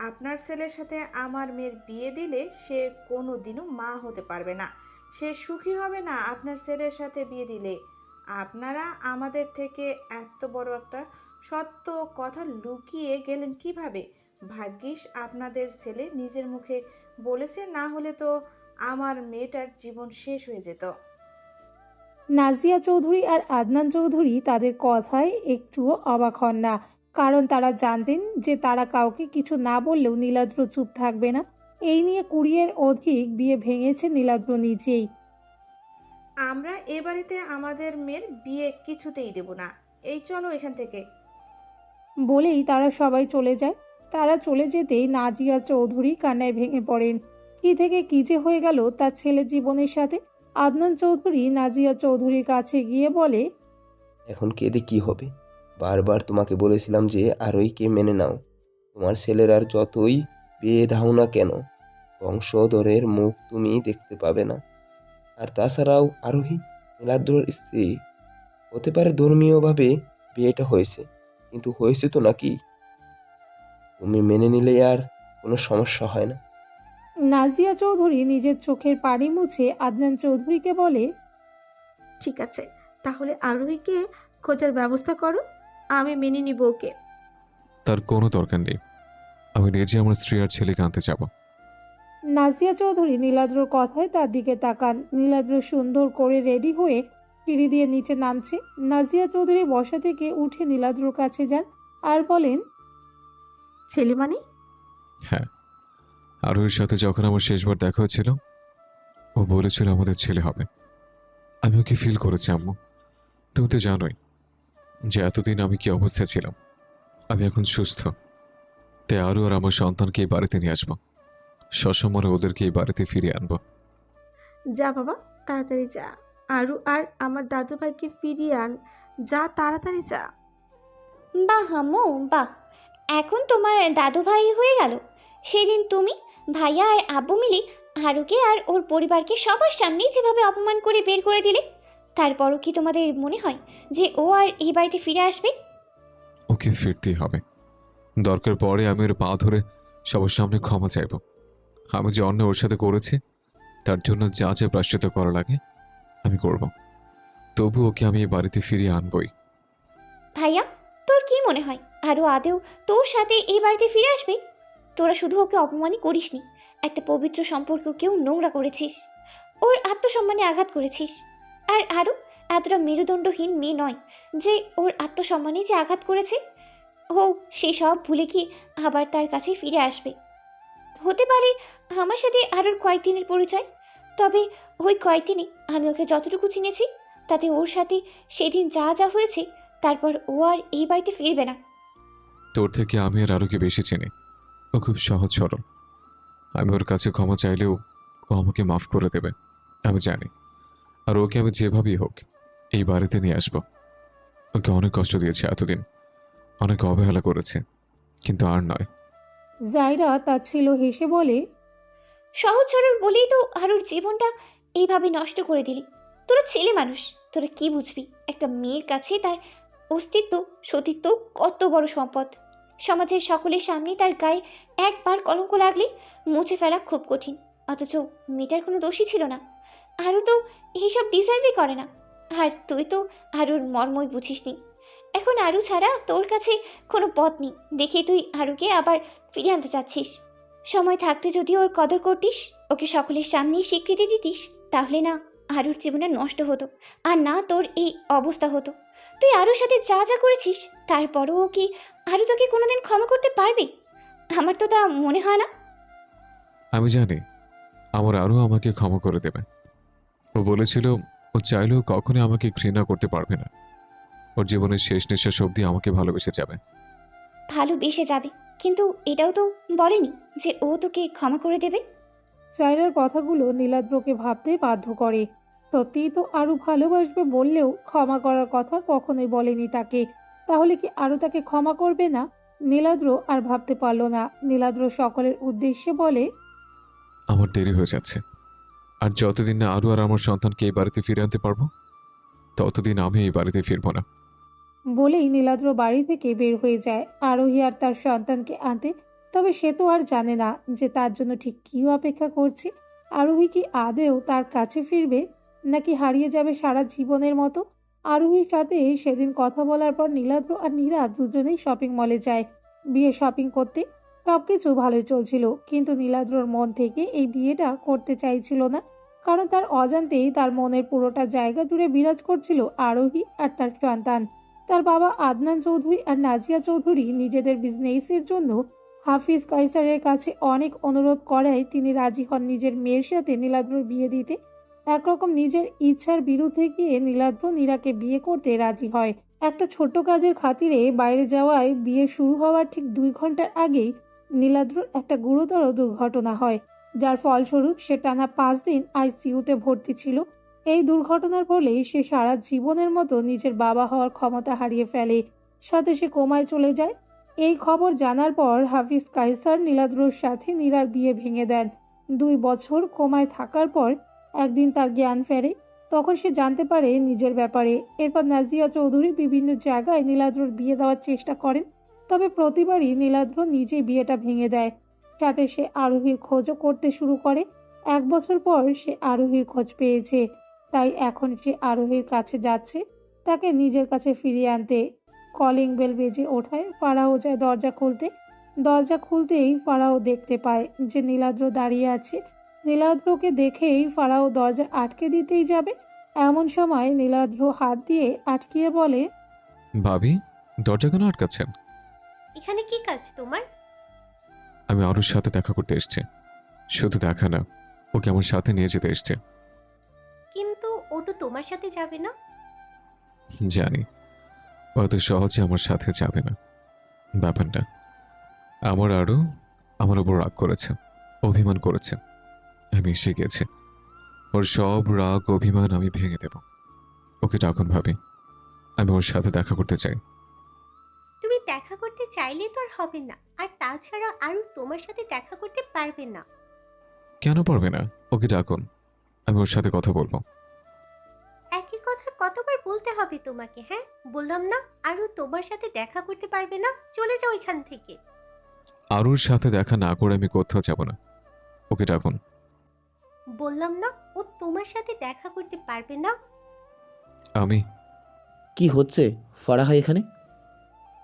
আপনার ছেলের সাথে আমার মেয়ের বিয়ে দিলে সে কোনো দিনও মা হতে পারবে না। সে সুখী হবে না আপনার ছেলের সাথে বিয়ে দিলে। আপনারা আমাদের থেকে এত বড় একটা সত্য কথা লুকিয়ে গেলেন কিভাবে? ভাগ্যিস আপনাদের ছেলে নিজের মুখে বলেছে, না হলে তো আমার মেয়েটার জীবন শেষ হয়ে যেত। নাজিয়া চৌধুরী আর আদনান চৌধুরী তাদের কথায় একটুও অবাক হন না, কারণ তারা জানতেন যে তারা কাউকে কিছু না বললেও নীলাদ্র চুপ থাকবে না। এই নিয়ে 20-এর অধিক বিয়ে ভেঙেছে নীলাদ্র নিজেই। আমরা এ বাড়িতে আমাদের মেয়ের বিয়ে কিছুতেই দেব না। এই চলো এখান থেকে। বলেই তারা সবাই চলে যায়। তারা চলে যেতেই নাজিয়া চৌধুরী কান্নায় ভেঙে পড়েন। কি থেকে কি যে হয়ে গেল তার ছেলে জীবনের সাথে। আদনান চৌধুরী নাজিয়া চৌধুরীর কাছে গিয়ে বলে, এখন কেঁদে কি হবে? বারবার তোমাকে বলেছিলাম যে আরোহীকে মেনে নাও। তোমার ছেলের আর যতই বিয়ে দাও না কেন, বংশধরের মুখ তুমি দেখতে পাবে না। আর তাছাড়াও আরোহী নীলাদ্রর স্ত্রী। হতে পারে ধর্মীয়ভাবে বিয়েটা হয়েছে, কিন্তু হয়েছে তো নাকি? তুমি মেনে নিলে আর কোনো সমস্যা হয় না। নাজিয়া চৌধুরী নিজের চোখের পানি মুছে আদনান চৌধুরীকে বলে, ঠিক আছে, তাহলে আরোহীকে খোঁজার ব্যবস্থা করো, আমি মেনে নিব ওকে। তার কোনো দরকার নেই। আমি নিজে আমার স্ত্রী আর ছেলেকে আনতে যাব। নাজিয়া চৌধুরী নীলাদ্রর কথায় তার দিকে তাকান। নীলাদ্র সুন্দর করে রেডি হয়ে সিঁড়ি দিয়ে নিচে নামছে। নাজিয়া চৌধুরী বসা থেকে উঠে নীলাদ্রর কাছে যান আর বলেন, ছেলে মানে? হ্যাঁ, আরোহীর সাথে যখন আমার শেষবার দেখা হয়েছিল, ও বলেছিল আমাদের ছেলে হবে। আমি ওকে ফিল করেছি আম্মু। তুমি তো জানোই যে এতদিন আমি কি অবস্থায় ছিলাম। আমি এখন সুস্থ, তাই আরও আর আমার সন্তানকে এই বাড়িতে নিয়ে আসবো। সসমরে ওদেরকে এই বাড়িতে ফিরিয়ে আনবো। যা বাবা, তাড়াতাড়ি যা। আরু আর আমার দাদু ভাইকে ফিরিয়ে আন, যা তাড়াতাড়ি যা। বাহ আম্মু বাহ, এখন তোমার দাদু ভাই হয়ে গেল। সেদিন তুমি, ভাইয়া আর আব্বু মিলে হারুকে আর ওর পরিবারকে সবার সামনে যেভাবে অপমান করে বের করে দিলে, তারপরও কি তোমাদের মনে হয় যে ও আর এই বাড়িতে ফিরে আসবে? ওকে ফিরতেই হবে। দরকার পড়ে আমি ওর পা ধরে সবার সামনে ক্ষমা চাইব। আমি যে অন্য ওর সাথে করেছি তার জন্য যা যা প্রায়শ্চিত্ত করা লাগে আমি করব। তবু ওকে আমি এই বাড়িতে ফিরিয়ে আনবই। ভাইয়া, তোর কি মনে হয় আরও আদেও তোর সাথে এই বাড়িতে ফিরে আসবে? তোরা শুধু ওকে অপমানই করিসনি, একটা পবিত্র সম্পর্ককেও নোংরা করেছিস, ওর আত্মসম্মানে আঘাত করেছিস। আর আরও এতটা মেরুদণ্ডহীন মেয়ে নয় যে ওর আত্মসম্মানে যে আঘাত করেছে ও সেই সব ভুলে গিয়ে আবার তার কাছে ফিরে আসবে। হতে পারে আমার সাথে আরোর কয়েকদিনের পরিচয়, তবে ওই কয়েকদিনে আমি ওকে যতটুকু চিনেছি তাতে ওর সাথে সেদিন যা যা হয়েছে তারপর ও আর এই বাড়িতে ফিরবে না। তোর থেকে আমি আর আরোকে বেশি চিনি। ও খুব সহজ সরল। আমি ওর কাছে ক্ষমা চাইলেও ও আমাকে মাফ করে দেবে আমি জানি। আর ওকে আমি যেভাবেই হোক এই বাড়িতে নিয়ে আসবো। ওকে অনেক কষ্ট দিয়েছে এতদিন, অনেক অবহেলা করেছে, কিন্তু আর নয়। জাইরা তাচ্ছিল হেসে বলে, সহজ সরল বলেই তো আরোর জীবনটা এইভাবে নষ্ট করে দিলি। তোরা ছেলে মানুষ, তোরা কি বুঝবি একটা মেয়ের কাছে তার অস্তিত্ব সতীত্ব কত বড় সম্পদ। সমাজের সকলের সামনে তার গায়ে একবার কলঙ্ক লাগলে মুছে ফেলা খুব কঠিন, অথচ মেয়েটার কোনো দোষই ছিল না। আরও তো এইসব ডিজার্ভই করে না। আর তুই তো আরুর মর্মই বুঝিসনি। এখন আরু ছাড়া তোর কাছে কোনো পথ নেই দেখে তুই আরুকে আবার ফিরিয়ে আনতে চাচ্ছিস। সময় থাকতে যদি ওর কদর করতিস, ওকে সকলের সামনেই স্বীকৃতি দিতিস, তাহলে না আরুর জীবনে নষ্ট হতো, আর না তোর এই অবস্থা হতো। তুই আরুর সাথে যা যা করেছিস তারপরও ও কি আরু তোকে কোনোদিন ক্ষমা করতে পারবে? আমার তো তা মনে হয় না। আমি জানি আমার আরও আমাকে ক্ষমা করে দেবে। ও বলেছিল ও চাইলেও কখনোই আমাকে ঘৃণা করতে পারবে না। ওর জীবনের শেষ নিঃশ্বাস অবধি আমাকে ভালোবেসে যাবে। ভালোবেসে যাবে, কিন্তু এটাও তো বলেনি যে ও তোকে ক্ষমা করে দেবে। জাইরার কথাগুলো নীলাদ্রকে ভাবতে বাধ্য করে। সত্যিই তো আরও ভালোবাসবে বললেও ক্ষমা করার কথা কখনোই বলেনি তাকে। তাহলে কি আরও তাকে ক্ষমা করবে না? নীলাদ্র আর ভাবতে পারল না। নীলাদ্র সকলের উদ্দেশ্যে বলে, আমার দেরি হয়ে যাচ্ছে, আর যতদিন না আরও আর আমার সন্তানকে এই বাড়িতে ফিরে আনতে পারবো ততদিন আমি এই বাড়িতে ফিরবো না। বলেই নীলাদ্র বাড়ি থেকে বের হয়ে যায় আরোহী আর তার সন্তানকে আনতে। তবে সে তো আর জানে না যে তার জন্য ঠিক কী অপেক্ষা করছে। আরোহী কি আদেও তার কাছে ফিরবে, নাকি হারিয়ে যাবে সারা জীবনের মতো? আরোহীর সাথে সেদিন কথা বলার পর নীলাদ্র আর নীরা দুজনেই শপিং মলে যায় বিয়ে শপিং করতে। সবকিছু ভালোই চলছিল, কিন্তু নীলাদ্রর মন থেকে এই বিয়েটা করতে চাইছিল না, কারণ তার অজান্তেই তার মনের পুরোটা জায়গা জুড়ে বিরাজ করছিল আরোহী আর তার সন্তান। তার বাবা আদনান চৌধুরী আর নাজিয়া চৌধুরী নিজেদের বিজনেসের জন্য হাফিজ কাইসারের কাছে অনেক অনুরোধ করায় তিনি রাজি হন নিজের মেয়ের সাথে নীলাদ্রর বিয়ে দিতে। একরকম নিজের ইচ্ছার বিরুদ্ধে গিয়ে নীলাদ্র নীরাকে বিয়ে করতে রাজি হয়। একটা ছোট্ট কাজের খাতিরে বাইরে যাওয়ায় বিয়ে শুরু হওয়ার ঠিক 2 ঘন্টার আগেই নীলাদ্রর একটা গুরুতর দুর্ঘটনা হয়, যার ফলস্বরূপ সে টানা 5 দিন আইসিইউতে ভর্তি ছিল। এই দুর্ঘটনার ফলে সে সারা জীবনের মতো নিজের বাবা হওয়ার ক্ষমতা হারিয়ে ফেলে, সাথে সে কোমায় চলে যায়। এই খবর জানার পর হাফিজ কাইসার নীলাদ্রর সাথে নীরার বিয়ে ভেঙে দেন। 2 বছর কোমায় থাকার পর একদিন তার জ্ঞান ফেরে, তখন সে জানতে পারে নিজের ব্যাপারে। এরপর নাজিয়া চৌধুরী বিভিন্ন জায়গায় নীলাদ্রর বিয়ে দেওয়ার চেষ্টা করেন, তবে প্রতিবারই নীলাদ্র নিজেই বিয়েটা ভেঙে দেয়। সাথে সে আরোহীর খোঁজও করতে শুরু করে। 1 বছর পর সে আরোহীর খোঁজ পেয়েছে, তাই এখন সে আরোহীর কাছে যাচ্ছে তাকে নিজের কাছে ফিরিয়ে আনতে। কলিং বেল বেজে ওঠায় ফারাও যায় দরজা খুলতে। দরজা খুলতেই ফারাও দেখতে পায় যে নীলাদ্র দাঁড়িয়ে আছে। নীলাদ্রকে দেখেই ফারাও দরজা আটকে দিতেই যাবে, এমন সময় নীলাদ্র হাত দিয়ে আটকিয়ে বলে, ভাবি, দরজা কেন আটকাচ্ছেন? এখানে কি কাজ তোমার? আমি আরুর সাথে দেখা করতে এসেছি। শুধু দেখা না, ওকে আমার সাথে নিয়ে যেতে এসছে। কিন্তু ও তো তোমার সাথে যাবে না। জানি ও এত সহজে আমার সাথে যাবে না। ব্যাপারটা আমার আরও আমার উপর রাগ করেছে, অভিমান করেছে। আমি এসে গেছি, ওর সব রাগ অভিমান আমি ভেঙে দেব। ওকে ডাকুন ভাবি, আমি ওর সাথে দেখা করতে চাই। তুমি দেখা করতে চাইলে তো আর হবে না, আর তাছাড়া আরও তোমার সাথে দেখা করতে পারবে না। কেন পারবে না? ওকে ডাকুন, আমি ওর সাথে কথা বলবো। একই কথা কতবার বলতে হবে তোমাকে? হ্যাঁ, বললাম না আরও তোমার সাথে দেখা করতে পারবে না, চলে যাও এখান থেকে। আরুর সাথে দেখা না করে আমি কোথাও যাব না। ওকে ডাকুন। বললাম না ও তোমার সাথে দেখা করতে পারবে না। আমি কি হচ্ছে ফারাহা এখানে?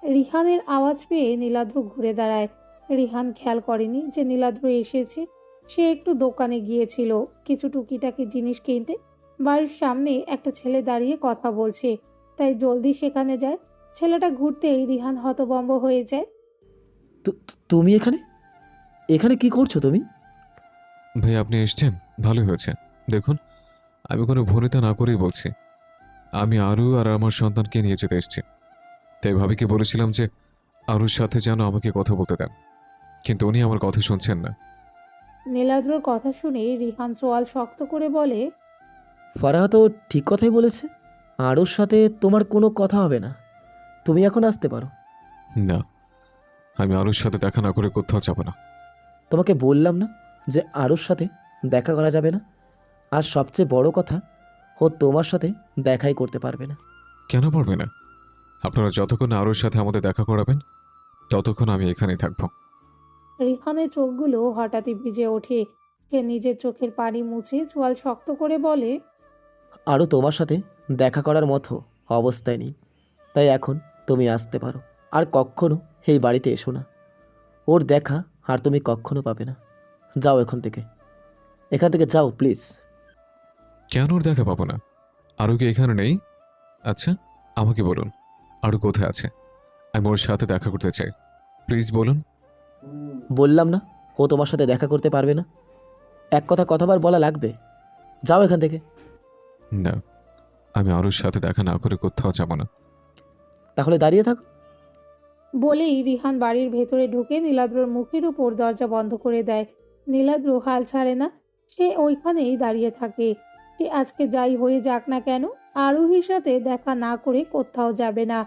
রিহানের আওয়াজ পেয়ে নীলাদ্র ঘুরে দাঁড়ায়। রিহান খেয়াল করেনি যে নীলাদ্র এসেছে। সে একটু দোকানে গিয়েছিল কিছু টুকিটাকি জিনিস কিনতে। বাড়ির সামনে একটা ছেলে দাঁড়িয়ে কথা বলছে, তাই জলদি সেখানে যায়। ছেলেটা ঘুরতেই রিহান হতভম্ব হয়ে যায়। তুমি এখানে এখানে কি করছো তুমি? ভাই, আপনি এসছেন, ভালো হয়েছে। দেখুন, আমি কোনো ভনিতা না করেই বলছি, আমি আরু আর আমার সন্তানকে নিয়ে যেতে এসেছি। তাই ভাবিকে বলেছিলাম যে আরুর সাথে যেন আমাকে কথা বলতে দেন, কিন্তু উনি আমার কথা শুনছেন না। নীলাদ্রর কথা শুনে রিহান চোয়াল শক্ত করে বলে, ফারাহা তো ঠিক কথাই বলেছে, আরুর সাথে তোমার কোনো কথা হবে না। তুমি এখন আসতে পারো। না, আমি আরুর সাথে দেখা না করে কোথাও যাব না। তোমাকে বললাম না যে আরুর সাথে দেখা করা যাবে না? আর সবচেয়ে বড় কথা, ও তোমার সাথে দেখাই করতে পারবে না। কেন পারবে না? আপনারা যতক্ষণ আরুর সাথে আমাদের দেখা করাবেন ততক্ষণ আমি এখানেই থাকবো। রিহানের চোখগুলো হঠাৎই ভিজে ওঠে। সে নিজের চোখের পানি মুছে চোয়াল শক্ত করে বলে, আরও তোমার সাথে দেখা করার মতো অবস্থায় নেই, তাই এখন তুমি আসতে পারো। আর কখনো এই বাড়িতে এসো না। ওর দেখা আর তুমি কখনো পাবে না। যাও এখান থেকে যাও প্লিজ। কেন ওর দেখা পাবো না? আরু কি এখানে নেই? আচ্ছা, আমাকে বলুন, আরু কোথায় আছে? আমি ওর সাথে দেখা করতে চাই, প্লিজ বলুন। বললাম না ও তোমার সাথে দেখা করতে পারবে না। এক কথা কতবার বলা লাগবে? যাও এখান থেকে। না, আমি আরুর সাথে দেখা না করে কোথাও যাব না। তাহলে দাঁড়িয়ে থাকো। বলেই রিহান বাড়ির ভেতরে ঢুকে নীলাদ্রর মুখের উপর দরজা বন্ধ করে দেয়। নীলাদ্র হাল ছাড়ে না, সে ওইখানেই দাঁড়িয়ে থাকে। সে আজকে যাই হয়ে যাক না কেন, আরোহীর সাথে দেখা না করে কোথাও যাবে না।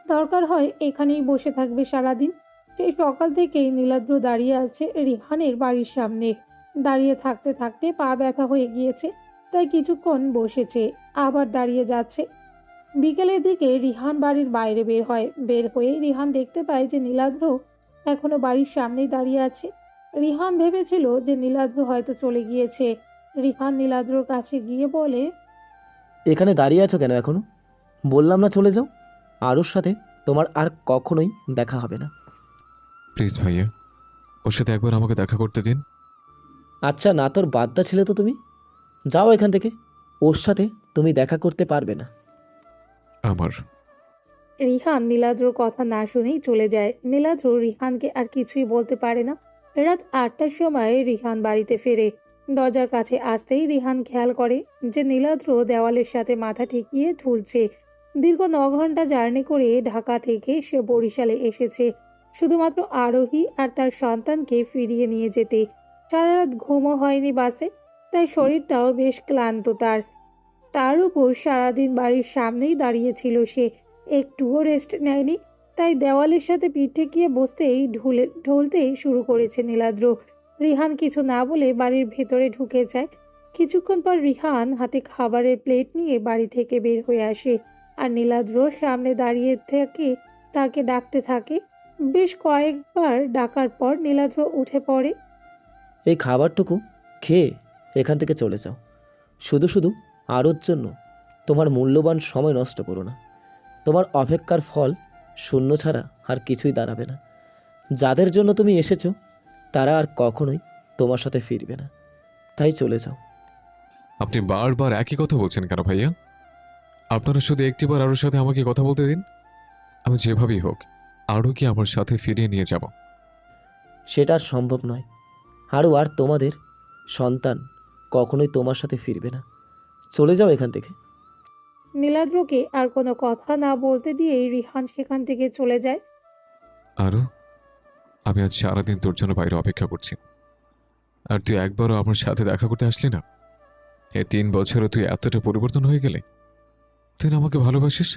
দরকার হয় এখানেই বসে থাকবে সারাদিন। সেই সকাল থেকেই নীলাদ্র দাঁড়িয়ে আছে রিহানের বাড়ির সামনে। দাঁড়িয়ে থাকতে থাকতে পা ব্যথা হয়ে গিয়েছে, তাই কিছুক্ষণ বসেছে, আবার দাঁড়িয়ে যাচ্ছে। বিকেলের দিকে রিহান বাড়ির বাইরে বের হয়ে রিহান দেখতে পায় যে নীলাদ্র এখনো বাড়ির সামনেই দাঁড়িয়ে আছে। রিহান ভেবেছিল যে নীলাদ্র হয়তো চলে গিয়েছে। রিহান নীলাদ্রর কাছে গিয়ে বলে, এখানে দাঁড়িয়ে আছো কেন এখনো? বললাম না চলে যাও। আরুর সাথে তোমার আর কখনোই দেখা হবে না। প্লিজ ভাইয়া, ওর সাথে একবার আমাকে দেখা করতে দিন। আচ্ছা, না তোর বাদ্দা ছিল তো তুমি। যাও এখান থেকে। ওর সাথে তুমি দেখা করতে পারবে না। আমার রিহান নীলাদ্রর কথা না শুনেই চলে যায়। নীলাদ্র রিহানকে আর কিছুই বলতে পারে না। রাত 8টার সময় রিহান বাড়িতে ফেরে। দরজার কাছে আসতেই রিহান খেয়াল করে যে নীলাদ্র দেওয়ালের সাথে মাথা ঠেকিয়ে ঝুলছে। দীর্ঘ 9 ঘন্টা জার্নি করে ঢাকা থেকে সে বরিশালে এসেছে শুধুমাত্র আরোহী আর তার সন্তানকে ফিরিয়ে নিয়ে যেতে। সারা রাত ঘুমও হয়নি বাসে, তাই শরীরটাও বেশ ক্লান্ত তার উপর সারাদিন বাড়ির সামনেই দাঁড়িয়েছিল সে, একটুও রেস্ট নেয়নি। তাই দেওয়ালের সাথে পিঠ ঠেকিয়ে বসতেই ঢলতেই শুরু করেছে নীলাদ্র। রিহান কিছু না বলে বাড়ির ভেতরে ঢুকে যায়। কিছুক্ষণ পর রিহান হাতে খাবারের প্লেট নিয়ে বাড়ি থেকে বের হয়ে আসে আর নীলাদ্রর সামনে দাঁড়িয়ে থেকে তাকে ডাকতে থাকে। বেশ কয়েকবার ডাকার পর নীলাদ্র উঠে পড়ে। এই খাবারটুকু খেয়ে এখান থেকে চলে যাও। শুধু শুধু আরোর জন্য তোমার মূল্যবান সময় নষ্ট করো না। তোমার অপেক্ষার ফল শূন্য ছাড়া আর কিছুই দাঁড়াবে না। যাদের জন্য তুমি এসেছো তারা আর কখনোই তোমার সাথে ফিরবে না, তাই চলে যাও। আপনি বারবার একই কথা বলছেন কেন ভাইয়া? আপনারা শুধু একটিবার আরুর সাথে আমাকে কথা বলতে দিন। আমি যেভাবেই হোক আরুকে আমার সাথে ফিরিয়ে নিয়ে যাব। সেটা আর সম্ভব নয়। আরও আর তোমাদের সন্তান কখনোই তোমার সাথে ফিরবে না। চলে যাও এখান থেকে। নীলাদ্রকে আর কোনো কথা না বলতে দিয়েই রিহান সেখান থেকে চলে যায়। আরু, আমি আজ সারাদিন তোর জন্য বাইরে অপেক্ষা করছি, আর তুই একবারও আমার সাথে দেখা করতে আসলি না। এই 3 বছরে তুই এতটা পরিবর্তন হয়ে গেলে? তুই না আমাকে ভালোবাসিস?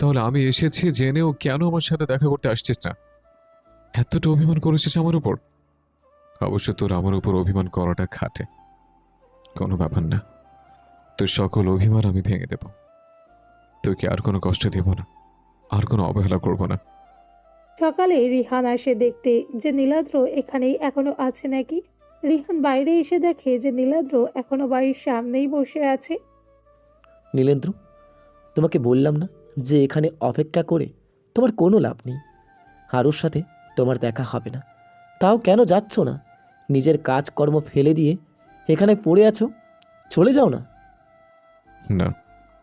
তাহলে আমি এসেছি জেনেও কেন আমার সাথে দেখা করতে আসছিস না? এতটা অভিমান করেছিস আমার উপর? অবশ্য তোর আমার উপর অভিমান করাটা খাটে। কোনো ব্যাপার না, তোর সকল অভিমান আমি ভেঙে দেব। তোকে আর কোনো কষ্ট দেব না, আর কোনো অবহেলা করব না। সকালে রিহান আসে দেখতে যে নীলাদ্র এখানেই এখনো আছে নাকি। রিহান বাইরে এসে দেখে যে নীলাদ্র এখনো বাড়ির সামনেই বসে আছে। নীলেন্দ্র, তোমাকে বললাম না যে এখানে অপেক্ষা করে তোমার কোনো লাভ নেই। হারুর সাথে তোমার দেখা হবে না, তাও কেন যাচ্ছ না? নিজের কাজকর্ম ফেলে দিয়ে এখানে পড়ে আছো, চলে যাও না। না,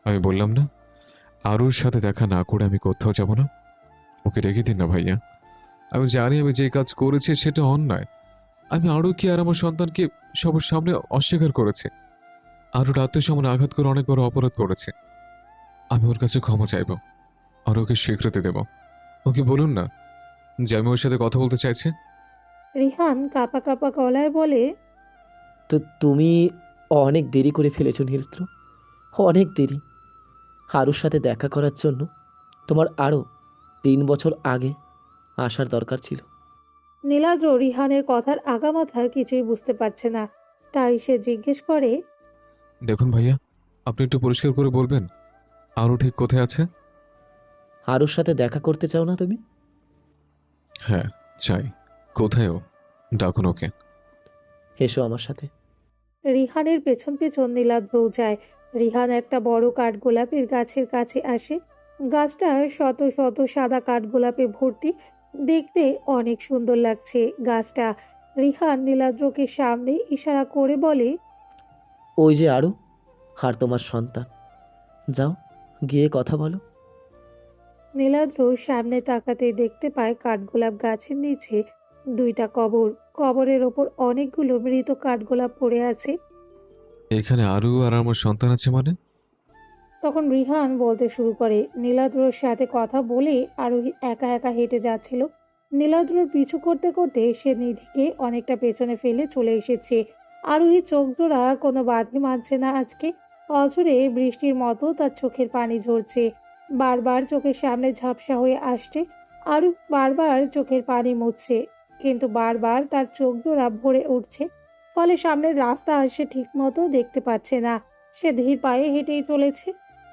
আমি বললাম না আরুর সাথে দেখা না করে আমি কোথাও যাব না। ওকে রেখে দিন না ভাইয়া। আমি জানি আমি যে কাজ করেছি সেটা অন্যায়। আমি আরুকে আর আমার সন্তানকে সবার সামনে অস্বীকার করেছি। আরুর আত্মসম্মানে আঘাত করে অনেক বড় অপরাধ করেছে। আমি ওর কাছে ক্ষমা চাইব আর ওকে স্বীকৃতি দেব। ওকে বলুন না যে আমি ওর সাথে কথা বলতে চাইছি। রিহান কাঁপা কাঁপা গলায় বলে, তো তুমি অনেক দেরি করে ফেলেছো নীলেন্দ্র, অনেক দেরি। হারুর সাথে দেখা করার জন্য তোমার আরও 3 বছর আগে আসার দরকার ছিল। নীলাদ্র রিহানের কথার আগামাথা কিছুই বুঝতে পারছে না, তাই সে জিজ্ঞেস করে, দেখুন ভাইয়া, আপনি একটু পরিষ্কার করে বলবেন আরু ঠিক কোথায় আছে? হারুর সাথে দেখা করতে চাও না তুমি? হ্যাঁ চাই। কোথায় ও? ডাকুন ওকে। এসো আমার সাথে। রিহানের পেছন পেছন নীলাদ্রও যায়। রিহান একটা বড় কাঠগোলাপের গাছের কাছে আসে। গাছটা শত শত সাদা কাঠগোলাপে ভর্তি, দেখতে অনেক সুন্দর লাগছে গাছটা। রিহান নীলাদ্রকে সামনে ইশারা করে বলে, ওই যে আরু, আর তোমার সন্তান, যাও গিয়ে কথা বলো। নীলাদ্র সামনে তাকাতে দেখতে পায় কাঠগোলাপ গাছের নিচে 2টা কবর। কবরের ওপর অনেকগুলো মৃত কাঠগোলাপ পড়ে আছে। এখানে আরু আর আমার সন্তান আছে মানে? তখন রিহান বলতে শুরু করে। নীলাদ্রর সাথে কথা বলে আরোহী একা একা হেঁটে যাচ্ছিল। নীলাদ্রর পিছু করতে করতে সে নিধিকে অনেকটা পেছনে ফেলে চলে এসেছে। আরোহী চোখ জোড়া কোনো বাঁধি মানছে না আজকে। অঝরে বৃষ্টির মতো তার চোখের পানি ঝরছে, বারবার চোখের সামনে ঝাপসা হয়ে আসছে। আরু বারবার চোখের পানি মুছছে, কিন্তু বারবার তার চোখ জোড়া ভরে উঠছে। ফলে সামনের রাস্তা সে ঠিক মতো দেখতে পাচ্ছে না। সে ধীর পায়ে হেঁটেই চলেছে।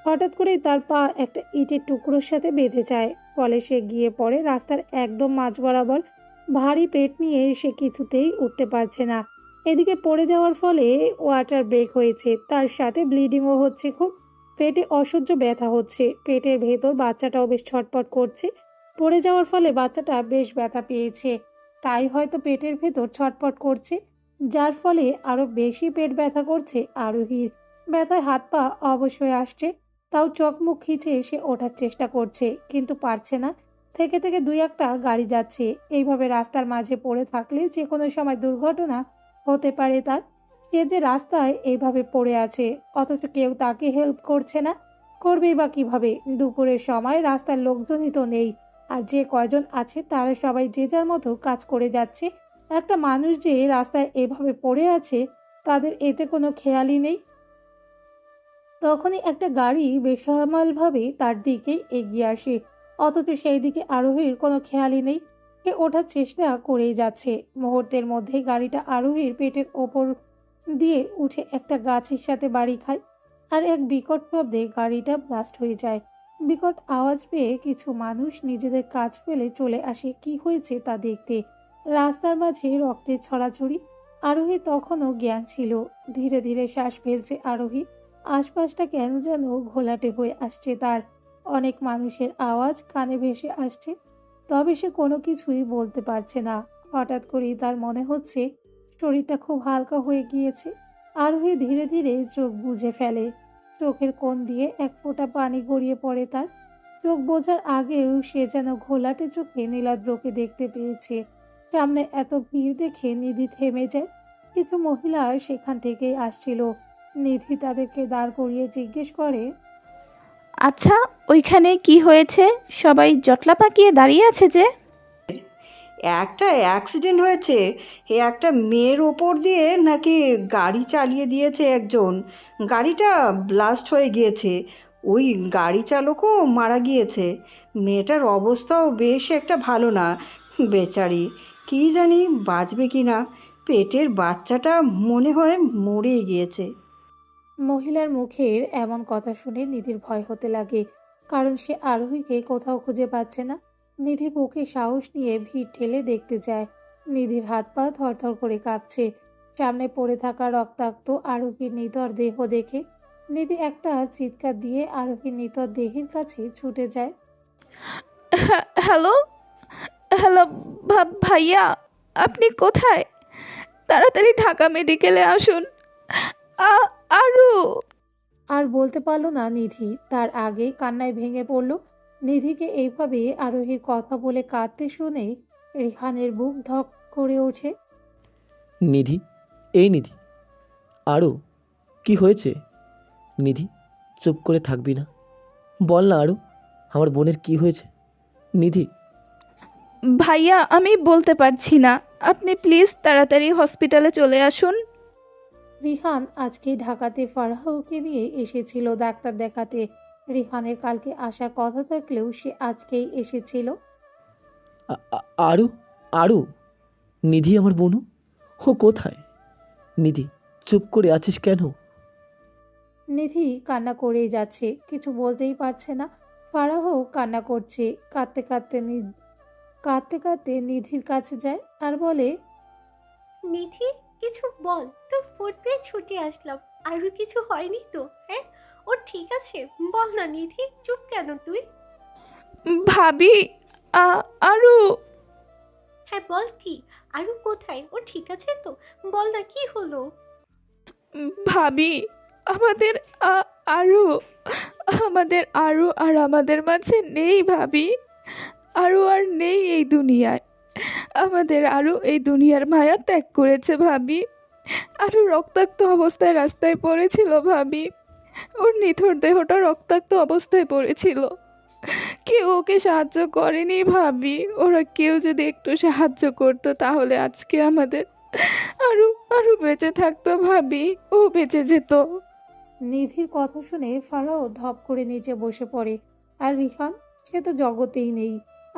হঠাৎ করেই তার পা একটা ইটের টুকরোর সাথে বেঁধে যায়। ফলে সে গিয়ে পড়ে রাস্তার একদম মাঝ বরাবর। ভারী পেট নিয়ে সে কিছুতেই উঠতে পারছে না। এদিকে পড়ে যাওয়ার ফলে ওয়াটার ব্রেক হয়েছে, তার সাথে ব্লিডিংও হচ্ছে খুব। পেটে অসহ্য ব্যথা হচ্ছে। পেটের ভেতর বাচ্চাটাও বেশ ছটপট করছে। পড়ে যাওয়ার ফলে বাচ্চাটা বেশ ব্যথা পেয়েছে, তাই হয়তো পেটের ভেতর ছটপট করছে, যার ফলে আরো বেশি পেট ব্যথা করছে আরোহীর। ব্যথায় হাত পা অবশ হয়ে আসছে, তাও চোখ মুখ খিচে সে ওঠার চেষ্টা করছে, কিন্তু পারছে না। থেকে থেকে 2-1টা গাড়ি যাচ্ছে। এইভাবে রাস্তার মাঝে পড়ে থাকলে যে কোনো সময় দুর্ঘটনা হতে পারে তার। সে যে রাস্তায় এইভাবে পড়ে আছে, অথচ কেউ তাকে হেল্প করছে না। করবেই বা কিভাবে? দুপুরের সময় রাস্তার লোকজনই তো নেই, আর যে কয়জন আছে তারা সবাই যে যার মতো কাজ করে যাচ্ছে। একটা মানুষ যে রাস্তায় এভাবে পড়ে আছে তাদের এতে কোনো খেয়ালই নেই। তখনই একটা গাড়ি বেসামালভাবে তার দিকেই এগিয়ে আসে, অথচ সেই দিকে আরোহীর কোনো খেয়ালই নেই। সে ওঠার চেষ্টা করেই যাচ্ছে। মুহূর্তের মধ্যেই গাড়িটা আরোহীর পেটের ওপর দিয়ে উঠে একটা গাছের সাথে বাড়ি খায়, আর এক বিকট শব্দে গাড়িটা ব্লাস্ট হয়ে যায়। বিকট আওয়াজ পেয়ে কিছু মানুষ নিজেদের কাজ ফেলে চলে আসে কি হয়েছে তা দেখতে। রাস্তার মাঝে রক্তের ছড়াছড়ি। আরোহী তখনও জ্ঞান ছিল। ধীরে ধীরে শ্বাস ফেলছে আরোহী। আশপাশটা কেন যেন ঘোলাটে হয়ে আসছে তার। অনেক মানুষের আওয়াজ কানে ভেসে আসছে, তবে সে কোনো কিছুই বলতে পারছে না। হঠাৎ করেই তার মনে হচ্ছে শরীরটা খুব হালকা হয়ে গিয়েছে। আরোহী ধীরে ধীরে চোখ বুজে ফেলে। চোখের কোণ দিয়ে এক ফোঁটা পানি গড়িয়ে পড়ে তার। চোখ বোঝার আগেও সে যেন ঘোলাটে চোখে নীলাদ্রকে দেখতে পেয়েছে। সামনে এত ভিড় দেখে নিধি থেমে যায়। কিছু মহিলা সেখান থেকেই আসছিল। নিধি তাদেরকে দাঁড় করিয়ে জিজ্ঞেস করে, আচ্ছা, ওইখানে কি হয়েছে? সবাই জটলা পাকিয়ে দাঁড়িয়ে আছে যে? একটা অ্যাক্সিডেন্ট হয়েছে, এ একটা মেয়ের ওপর দিয়ে নাকি গাড়ি চালিয়ে দিয়েছে একজন, গাড়িটা ব্লাস্ট হয়ে গিয়েছে, ওই গাড়ি চালকও মারা গিয়েছে। মেয়েটার অবস্থাও বেশ একটা ভালো না, বেচারি, কী জানি বাঁচবে কি না, পেটের বাচ্চাটা মনে হয় মরেই গিয়েছে। মহিলার মুখের এমন কথা শুনে নিধির ভয় হতে লাগে, কারণ সে আরোহীকে কোথাও খুঁজে পাচ্ছে না। নিধি বুকে সাহস নিয়ে ভিড় ঠেলে দেখতে যায়। নিধির হাত পা থরথর করে কাঁপছে। সামনে পড়ে থাকা রক্তাক্ত আরোহীর নিথর দেহ দেখে নিধি একটা চিৎকার দিয়ে আরোহীর নিথর দেহের কাছে ছুটে যায়। হ্যালো, হ্যালো ভাইয়া, আপনি কোথায়? তাড়াতাড়ি ঢাকা মেডিকেলে আসুন। আরু। আর বলতে পারল না নিধি, তার আগে কান্নায় ভেঙে পড়ল। নিধিকে এইভাবে আরোহীর কথা বলে কাঁদতে শুনে রিহানের বুক ধক করে ওঠে। নিধি, এই নিধি, আরও কি হয়েছে? নিধি, চুপ করে থাকবি না, বল না আরও, আমার বোনের কি হয়েছে? নিধি। ভাইয়া, আমি বলতে পারছি না, আপনি প্লিজ তাড়াতাড়ি হসপিটালে চলে আসুন। রিহান আজকে ঢাকাতে ফারাহকে নিয়ে এসেছিল ডাক্তার দেখাতে। রিহানের কালকে আসার কথা থাকলেও সে আজকেই এসেছিল। আরও, আরও, নিধি আমার বোনু, ও কোথায়? নিধি, চুপ করে আছিস কেন? নিধি কান্না করেই যাচ্ছে, কিছু বলতেই পারছে না। ফারাহ কান্না করছে, কাঁদতে কাঁদতে নিধির কাছে যায় আর বলে, নিধি, কিছু বল, তোর ফোন পেয়ে ছুটে আসলাম। আরও কিছু হয়নি তো? হ্যাঁ, ও ঠিক আছে, বল না নিধি, চুপ কেন তুই? ভাবি, আরু। হ্যাঁ বল, কি আরও কোথায়? ও ঠিক আছে তো? বল না, কি হলো? ভাবি, আমাদের আরু, আরু আর আমাদের মাঝে নেই ভাবি। আরু আর নেই এই দুনিয়ায়। আমাদের আরু এই দুনিয়ার মায়া ত্যাগ করেছে ভাবি। আরু রক্তাক্ত অবস্থায় রাস্তায় পড়েছিল ভাবি। ওর নিথর দেহটা রক্তাক্ত অবস্থায় পড়েছিল, কেউ ওকে সাহায্য করেনি ভাবি। ওরা কেউ যদি একটু সাহায্য করতো তাহলে আজকে আমাদের আরু আরু বেঁচে থাকতো ভাবি, ও বেঁচে যেত। নিধির কথা শুনে ফারাও ধপ করে নিচে বসে পড়ে। আর রিহান, সে তো জগতেই নেই।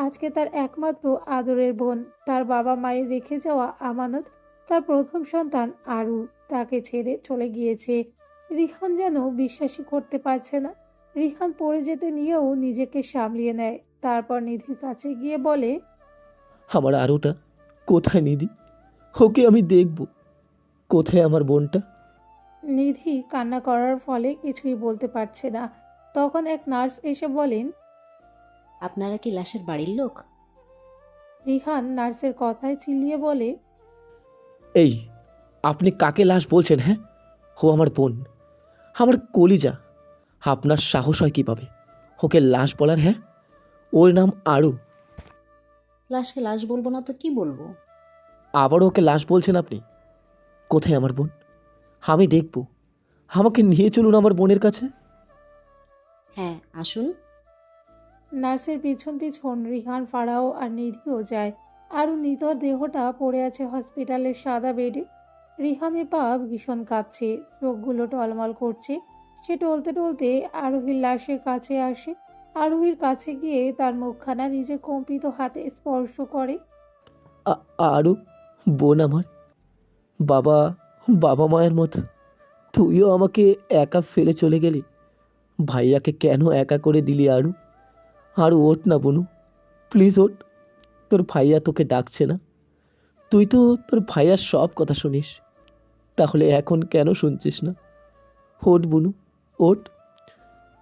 আজকে তার একমাত্র আদরের বোন, তার বাবা মায়ের রেখে যাওয়া আমানত, তার প্রথম সন্তান আরু তাকে ছেড়ে চলে গিয়েছে। রিহান যেন বিশ্বাসই করতে পারছে না। রিহান পড়ে যেতে নিয়েও নিজেকে সামলিয়ে নেয়, তারপর নিধির কাছে গিয়ে বলে, আমার আরুটা কোথায় নিধি? ওকে আমি দেখব। কোথায় আমার বোনটা? নিধি কান্না করার ফলে কিছুই বলতে পারছে না। তখন এক নার্স এসে বলেন, আপনারা কি লাশের বাড়ির লোক? রিহান নার্সের কথায় চিল্লিয়ে বলে, এই, আপনি কাকে লাশ বলছেন? হ্যাঁ, ও আমার বোন, আমার কলিজা। আপনার সাহস হয় কীভাবে ওকে লাশ বলার? হ্যাঁ, ওর নাম আরু। লাশকে লাশ বলবো না তো কি বলবো? আবারও ওকে লাশ বলছেন আপনি? কোথায় আমার বোন? আমি দেখব। আমাকে নিয়ে চলুন আমার বোনের কাছে। হ্যাঁ, আসুন। নার্সের পিছন পিছন রিহান, ফারাও আর নিধিও যায়। আরও নিতর দেহটা পড়ে আছে হসপিটালের সাদা বেডে। রিহানের পা ভীষণ কাঁপছে, চোখগুলো টলমল করছে। সে টলতে টলতে আরোহীর লাশের কাছে আসে। আরোহীর কাছে গিয়ে তার মুখখানা নিজের কম্পিত হাতে স্পর্শ করে। আরু, বোন আমার, বাবা বাবা মায়ের মতো তুইও আমাকে একা ফেলে চলে গেলি। ভাইয়াকে কেন একা করে দিলি আরু? আরু, ওঠ না বোনু, প্লিজ ওঠ। তোর ভাইয়া তোকে ডাকছে না। তুই তো তোর ভাইয়ার সব কথা শুনিস, তাহলে এখন কেন শুনছিস না? ওঠ বুনু, ওঠ।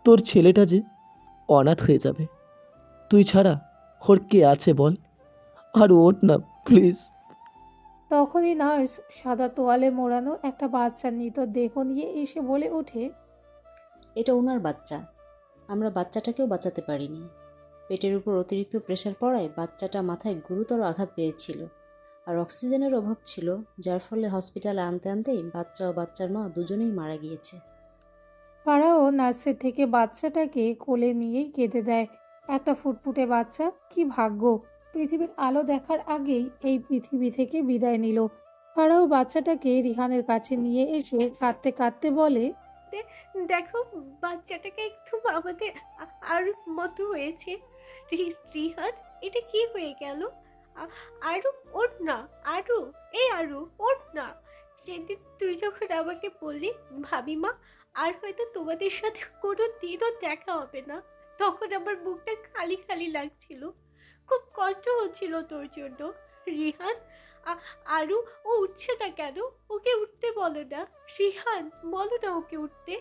তোর ছেলেটা যে অনাথ হয়ে যাবে, তুই ছাড়া ওর কে আছে বল? আর ওঠ না প্লিজ। তখনই নার্স সাদা তোয়ালে মোড়ানো একটা বাচ্চার নিতর দেহ নিয়ে এসে বলে ওঠে, এটা ওনার বাচ্চা। আমরা বাচ্চাটাকেও বাঁচাতে পারিনি। পেটের উপর অতিরিক্ত প্রেশার পড়ায় বাচ্চাটা মাথায় গুরুতর আঘাত পেয়েছিল, আর অক্সিজেনের অভাব ছিল, যার ফলে হসপিটালে আনতে আনতেই বাচ্চা ও বাচ্চার মা দুজনেই মারা গিয়েছে। ফারাও নার্সের থেকে বাচ্চাটাকে কোলে নিয়েই কেঁদে দেয়। একটা ফুটফুটে বাচ্চা, কি ভাগ্য! পৃথিবীর আলো দেখার আগেই এই পৃথিবী থেকে বিদায় নিল। ফারাও বাচ্চাটাকে রিহানের কাছে নিয়ে এসে কাঁদতে কাঁদতে বলে, দেখো বাচ্চাটাকে একদম আমাদের আর মতো হয়েছে। রিহান, এটা কি হয়ে গেল? আরু ওঠ না, আরু, এই আরু ওঠ না। সেদিন তুই যখন আমাকে বললি ভাবি মা আর হয়তো তোমাদের সাথে কোনো দিনও দেখা হবে না, তখন আমার বুকটা খালি খালি লাগছিল, খুব কষ্ট হচ্ছিল তোর জন্য। রিহান, আরু ও উঠছে না কেন? ওকে উঠতে বলো না। রিহান, বলো না ওকে উঠতে।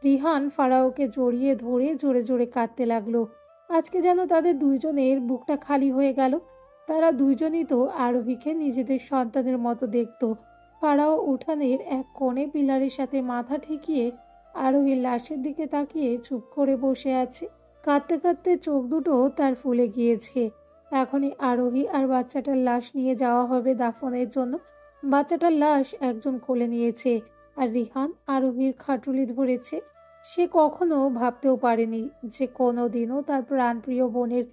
রিহান ফারাওকে জড়িয়ে ধরে জোরে জোরে কাঁদতে লাগলো। আজকে যেন তাদের দুইজনের বুকটা খালি হয়ে গেল। তারা দুইজনই তো আরোহীকে নিজেদের সন্তানের মতো দেখতো। ফারাও উঠানের এক কোণে পিলারের সাথে মাথা ঠেকিয়ে আরোহীর লাশের দিকে তাকিয়ে চুপ করে বসে আছে। কাঁদতে কাঁদতে চোখ দুটো তার ফুলে গিয়েছে। এখনই আরোহী আর বাচ্চাটার লাশ নিয়ে যাওয়া হবে দাফনের জন্য। বাচ্চাটার লাশ একজন কোলে নিয়েছে আর রিহান আরোহীর খাটুলি ধরেছে। সে কখনো ভাবতেও পারেনি যে কোনো দিনও তার প্রাণপ্রিয় বোনের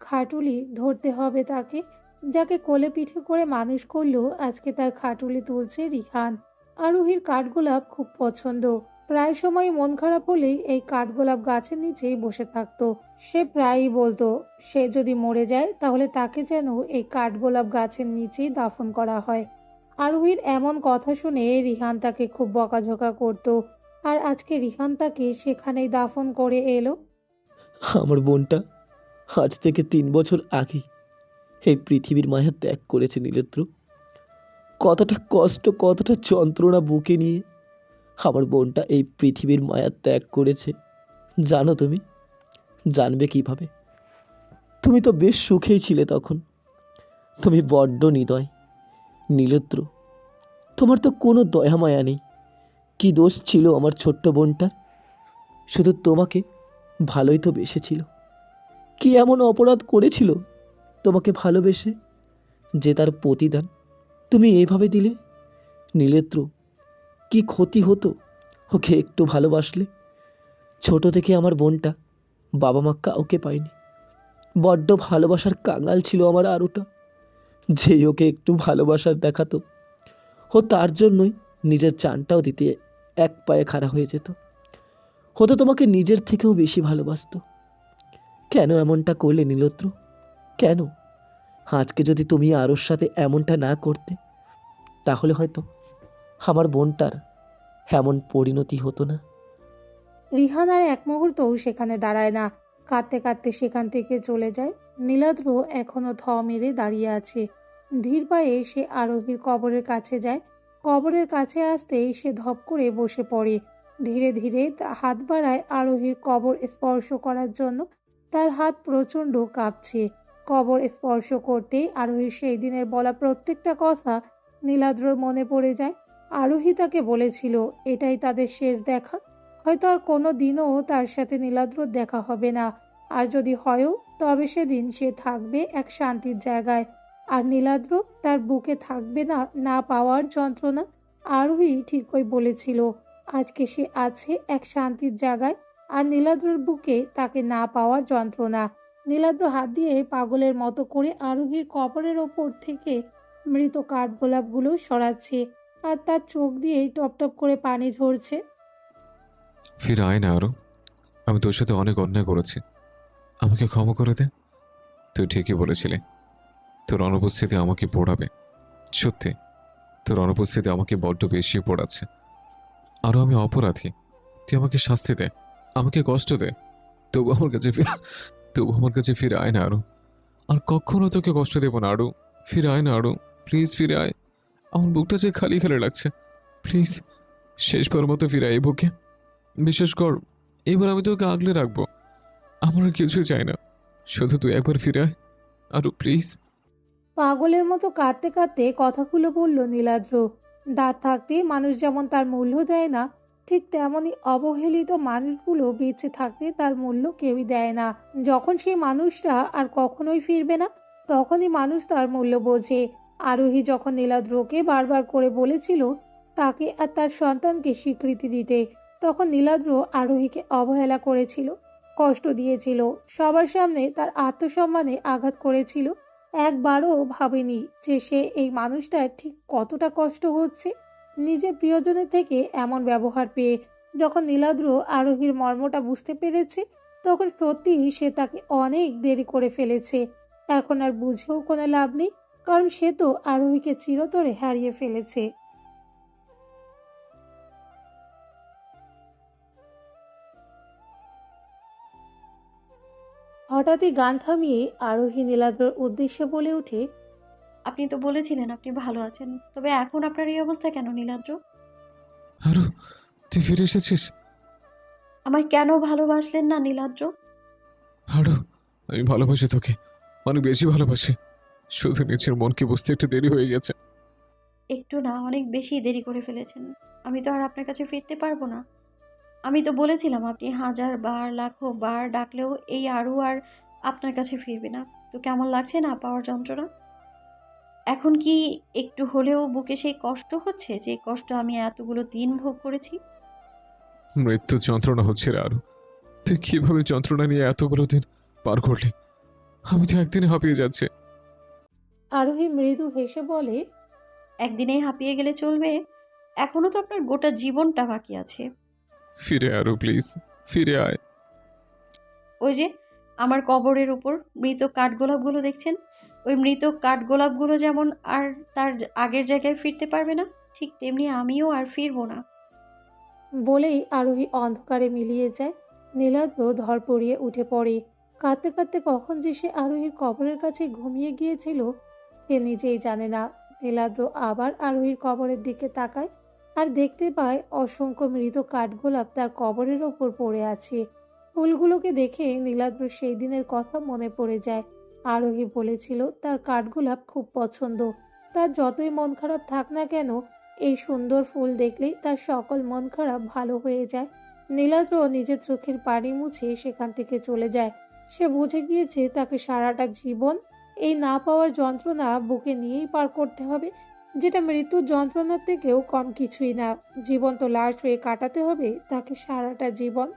খাটুলি ধরতে হবে তাকে। যাকে কোলে পিঠে করে মানুষ করলো, আজকে তার খাটুলি তুলছে রিহান। আরোহীর কাঠগোলাপ খুব পছন্দ। প্রায় সময় মন খারাপ হলেই এই কাঠগোলাপ গাছের নিচেই বসে থাকতো। সে প্রায়ই বলতো সে যদি মরে যায় তাহলে তাকে যেন এই কাঠগোলাপ গাছের নিচেই দাফন করা হয়। আরোহীর এমন কথা শুনে রিহান তাকে খুব বকাঝকা করতো, আর আজকে রিহান তাকে সেখানেই দাফন করে এলো। আমার বোনটা আজ থেকে 3 বছর আগেই এই পৃথিবীর মায়া ত্যাগ করেছে নীলেত্র। কতটা কষ্ট, কতটা যন্ত্রণা বুকে নিয়ে আমার বোনটা এই পৃথিবীর মায়া ত্যাগ করেছে জানো তুমি? জানবে কিভাবে? তুমি তো বেশ সুখেই ছিলে তখন। তুমি বড্ড নির্দয় নীলেত্র। তোমার তো কোনো দয়া মায়া নেই। কি দোষ ছিল আমার ছোট্ট বোনটার? শুধু তোমাকে ভালোই তো বেসেছিল। কি এমন অপরাধ করেছিল তোমাকে ভালোবেসে যে তার প্রতিদান তুমি এইভাবে দিলে? নীলেত্র, কি ক্ষতি হতো ওকে একটু ভালোবাসলে? ছোট থেকে আমার বোনটা বাবা মা কাউকে পায়নি। বড্ড ভালোবাসার কাঙাল ছিল আমার আরুটা। যেই ওকে একটু ভালোবাসার দেখাতো, ও তার জন্যই নিজের চানটাও দিতে এক পায়ে খাড়া হয়ে যেত। ও তো তোমাকে নিজের থেকেও বেশি ভালোবাসতো। কেন এমনটা করলে নীলত্র? কেন? আজকে যদি তুমি আরোর সাথে এমনটা না করতে, তাহলে হয়তো আমার বোনটার এমন পরিণতি হতো না। রিহান আর এক মুহূর্তও সেখানে দাঁড়ায় না। কাঁদতে কাঁদতে সেখান থেকে চলে যায়। নীলাদ্র এখনো থ মেরে দাঁড়িয়ে আছে। ধীর পায়ে সে আরোহীর কবরের কাছে যায়। কবরের কাছে আসতেই সে ধপ করে বসে পড়ে। ধীরে ধীরে হাত বাড়ায় আরোহীর কবর স্পর্শ করার জন্য। তার হাত প্রচণ্ড কাঁপছে। কবর স্পর্শ করতেই আরোহীর সেই দিনের বলা প্রত্যেকটা কথা নীলাদ্রর মনে পড়ে যায়। আরোহী তাকে বলেছিল এটাই তাদের শেষ দেখা। হয়তো আর কোনো দিনও তার সাথে নীলাদ্রর দেখা হবে না। আর যদি হয়ও, তবে সেদিন সে থাকবে এক শান্তির জায়গায়। আর নীলাদ্র তার বুকে থাকবে না না পাওয়ার যন্ত্রণা। আরোহী ঠিকই বলেছিল, আজকে সে আছে এক শান্তির জায়গায়, আর নীলাদ্রর বুকে তাকে না পাওয়ার যন্ত্রণা। নীলাদ্র হাত দিয়ে পাগলের মতো করে আরোহীর কবরের ওপর থেকে মৃত কাঠগোলাপগুলো সরাচ্ছে, আর তার চোখ দিয়ে টপ টপ করে পানি ঝরছে। ফিরে আয় না আরো। আমি তোর সাথে অনেক অন্যায় করেছি, আমাকে ক্ষমা করে দে। তুই ঠিকই বলেছিলি, তোর অনুপস্থিতি আমাকে পড়াবে। সত্যি, তোর অনুপস্থিতি আমাকে বড্ড বেশি পড়াচ্ছে। আরও আমি অপরাধী, তুই আমাকে শাস্তি দে, আমাকে কষ্ট দে, তবু আমার কাছে ফিরে আয় না আরো। আর কখনো তোকে কষ্ট দেব না আরো। ফিরে আয় না আরো, প্লিজ ফিরে আয়। আমার বুকটা যে খালি খালি লাগছে, প্লিজ শেষবার মতো ফিরে আয় বুকে। বিশেষ কর, এবার আমি তোকে আগলে রাখবো। আমার আর কিছুই চাই না, শুধু তুই একবার ফিরে আয় আরো, প্লিজ। পাগলের মতো কাঁদতে কাঁদতে কথাগুলো বলল নীলাদ্র। দাঁত থাকতে মানুষ যেমন তার মূল্য দেয় না, ঠিক তেমনই অবহেলিত মানুষগুলো বেঁচে থাকতে তার মূল্য কেউই দেয় না। যখন সেই মানুষটা আর কখনোই ফিরবে না, তখনই মানুষ তার মূল্য বোঝে। আরোহী যখন নীলাদ্রকে বারবার করে বলেছিল তাকে আর তার সন্তানকে স্বীকৃতি দিতে, তখন নীলাদ্র আরোহীকে অবহেলা করেছিল। কষ্ট দিয়েছিল, সবার সামনে তার আত্মসম্মানে আঘাত করেছিল। একবারও ভাবেনি যে সে এই মানুষটার ঠিক কতটা কষ্ট হচ্ছে নিজের প্রিয়জনের থেকে এমন ব্যবহার পেয়ে। যখন নীলাদ্র আরোহীর মর্মটা বুঝতে পেরেছে, তখন সত্যিই সে তাকে অনেক দেরি করে ফেলেছে। এখন আর বুঝেও কোনো লাভ নেই, কারণ সে তো আরোহীকে চিরতরে হারিয়ে ফেলেছে। হঠাৎই গান থামিয়ে আরোহী নীলাদ্রর উদ্দেশ্যে বলে ওঠে, আপনি তো বলেছিলেন আপনি ভালো আছেন, তবে এখন আপনার এই অবস্থা কেন নীলাদ্র? আরু, তুই ফিরে এসেছিস? আমায় কেন ভালোবাসলেন না নীলাদ্র? আরু, আমি ভালোবাসি তোকে, অনেক বেশি ভালোবাসি। শুধু নিজের মনকে বুঝতে একটু দেরি হয়ে গেছে। একটু না, অনেক বেশি দেরি করে ফেলেছেন। আমি তো আর আপনার কাছে ফিরতে পারবো না। আমি তো বলেছিলাম আপনি 1000 বার লাখো বার ডাকলেও এই আরু আর আপনার কাছে ফিরবে না। তো কেমন লাগছে না পাওয়ার যন্ত্রণা? এখন কি একটু হলেও বুকে সেই কষ্ট হচ্ছে, যে কষ্ট আমি এতগুলো দিন ভোগ করেছি? মৃত্যু যন্ত্রণা হচ্ছে রে আরু। তুই কিভাবে যন্ত্রণা নিয়ে এতগুলো দিন পার করলি? আমি তো একদিনে হাঁপিয়ে যাচ্ছে। আরোহী মৃদু হেসে বলে, একদিনেই হাঁপিয়ে গেলে চলবে? এখনো তো আপনার গোটা জীবনটা বাকি আছে। ফিরে আরু, প্লিজ ফিরে আয়। ওই যে আমার কবরের উপর মৃত কাঠগোলাপগুলো দেখছেন, ওই মৃত কাঠগোলাপগুলো যেমন আর তার আগের জায়গায় ফিরতে পারবে না, ঠিক তেমনি আমিও আর ফিরবো না। বলেই আরোহী অন্ধকারে মিলিয়ে যায়। নীলাদ্র ধরপড়িয়ে উঠে পড়ে। কাঁদতে কাঁদতে কখন যে সে আরোহীর কবরের কাছে ঘুমিয়ে গিয়েছিল সে নিজেই জানে না। নীলাদ্র আবার আরোহীর কবরের দিকে তাকায় আর দেখতে পায় অসংখ্য মৃত কাঠগোলাপ তার কবরের ওপর পড়ে আছে। ফুলগুলোকে দেখে নীলাদ্র সেই দিনের কথা মনে পড়ে যায়। আরোহী বলেছিল তার কাঠগোলাপ খুব পছন্দ। তার যতই মন খারাপ থাক না কেন, এই সুন্দর ফুল দেখলেই তার সকল মন খারাপ ভালো হয়ে যায়। নীলাদ্র নিজের চোখের পানি মুছে সেখান থেকে চলে যায়। সে বুঝে গিয়েছে তাকে সারাটা জীবন এই না পাওয়ার যন্ত্রণা বুকে নিয়েই পার করতে হবে, যেটা মৃত্যুর যন্ত্রণার থেকেও কম কিছুই না। জীবন্ত লাশ হয়ে কাটাতে হবে তাকে সারাটা জীবন।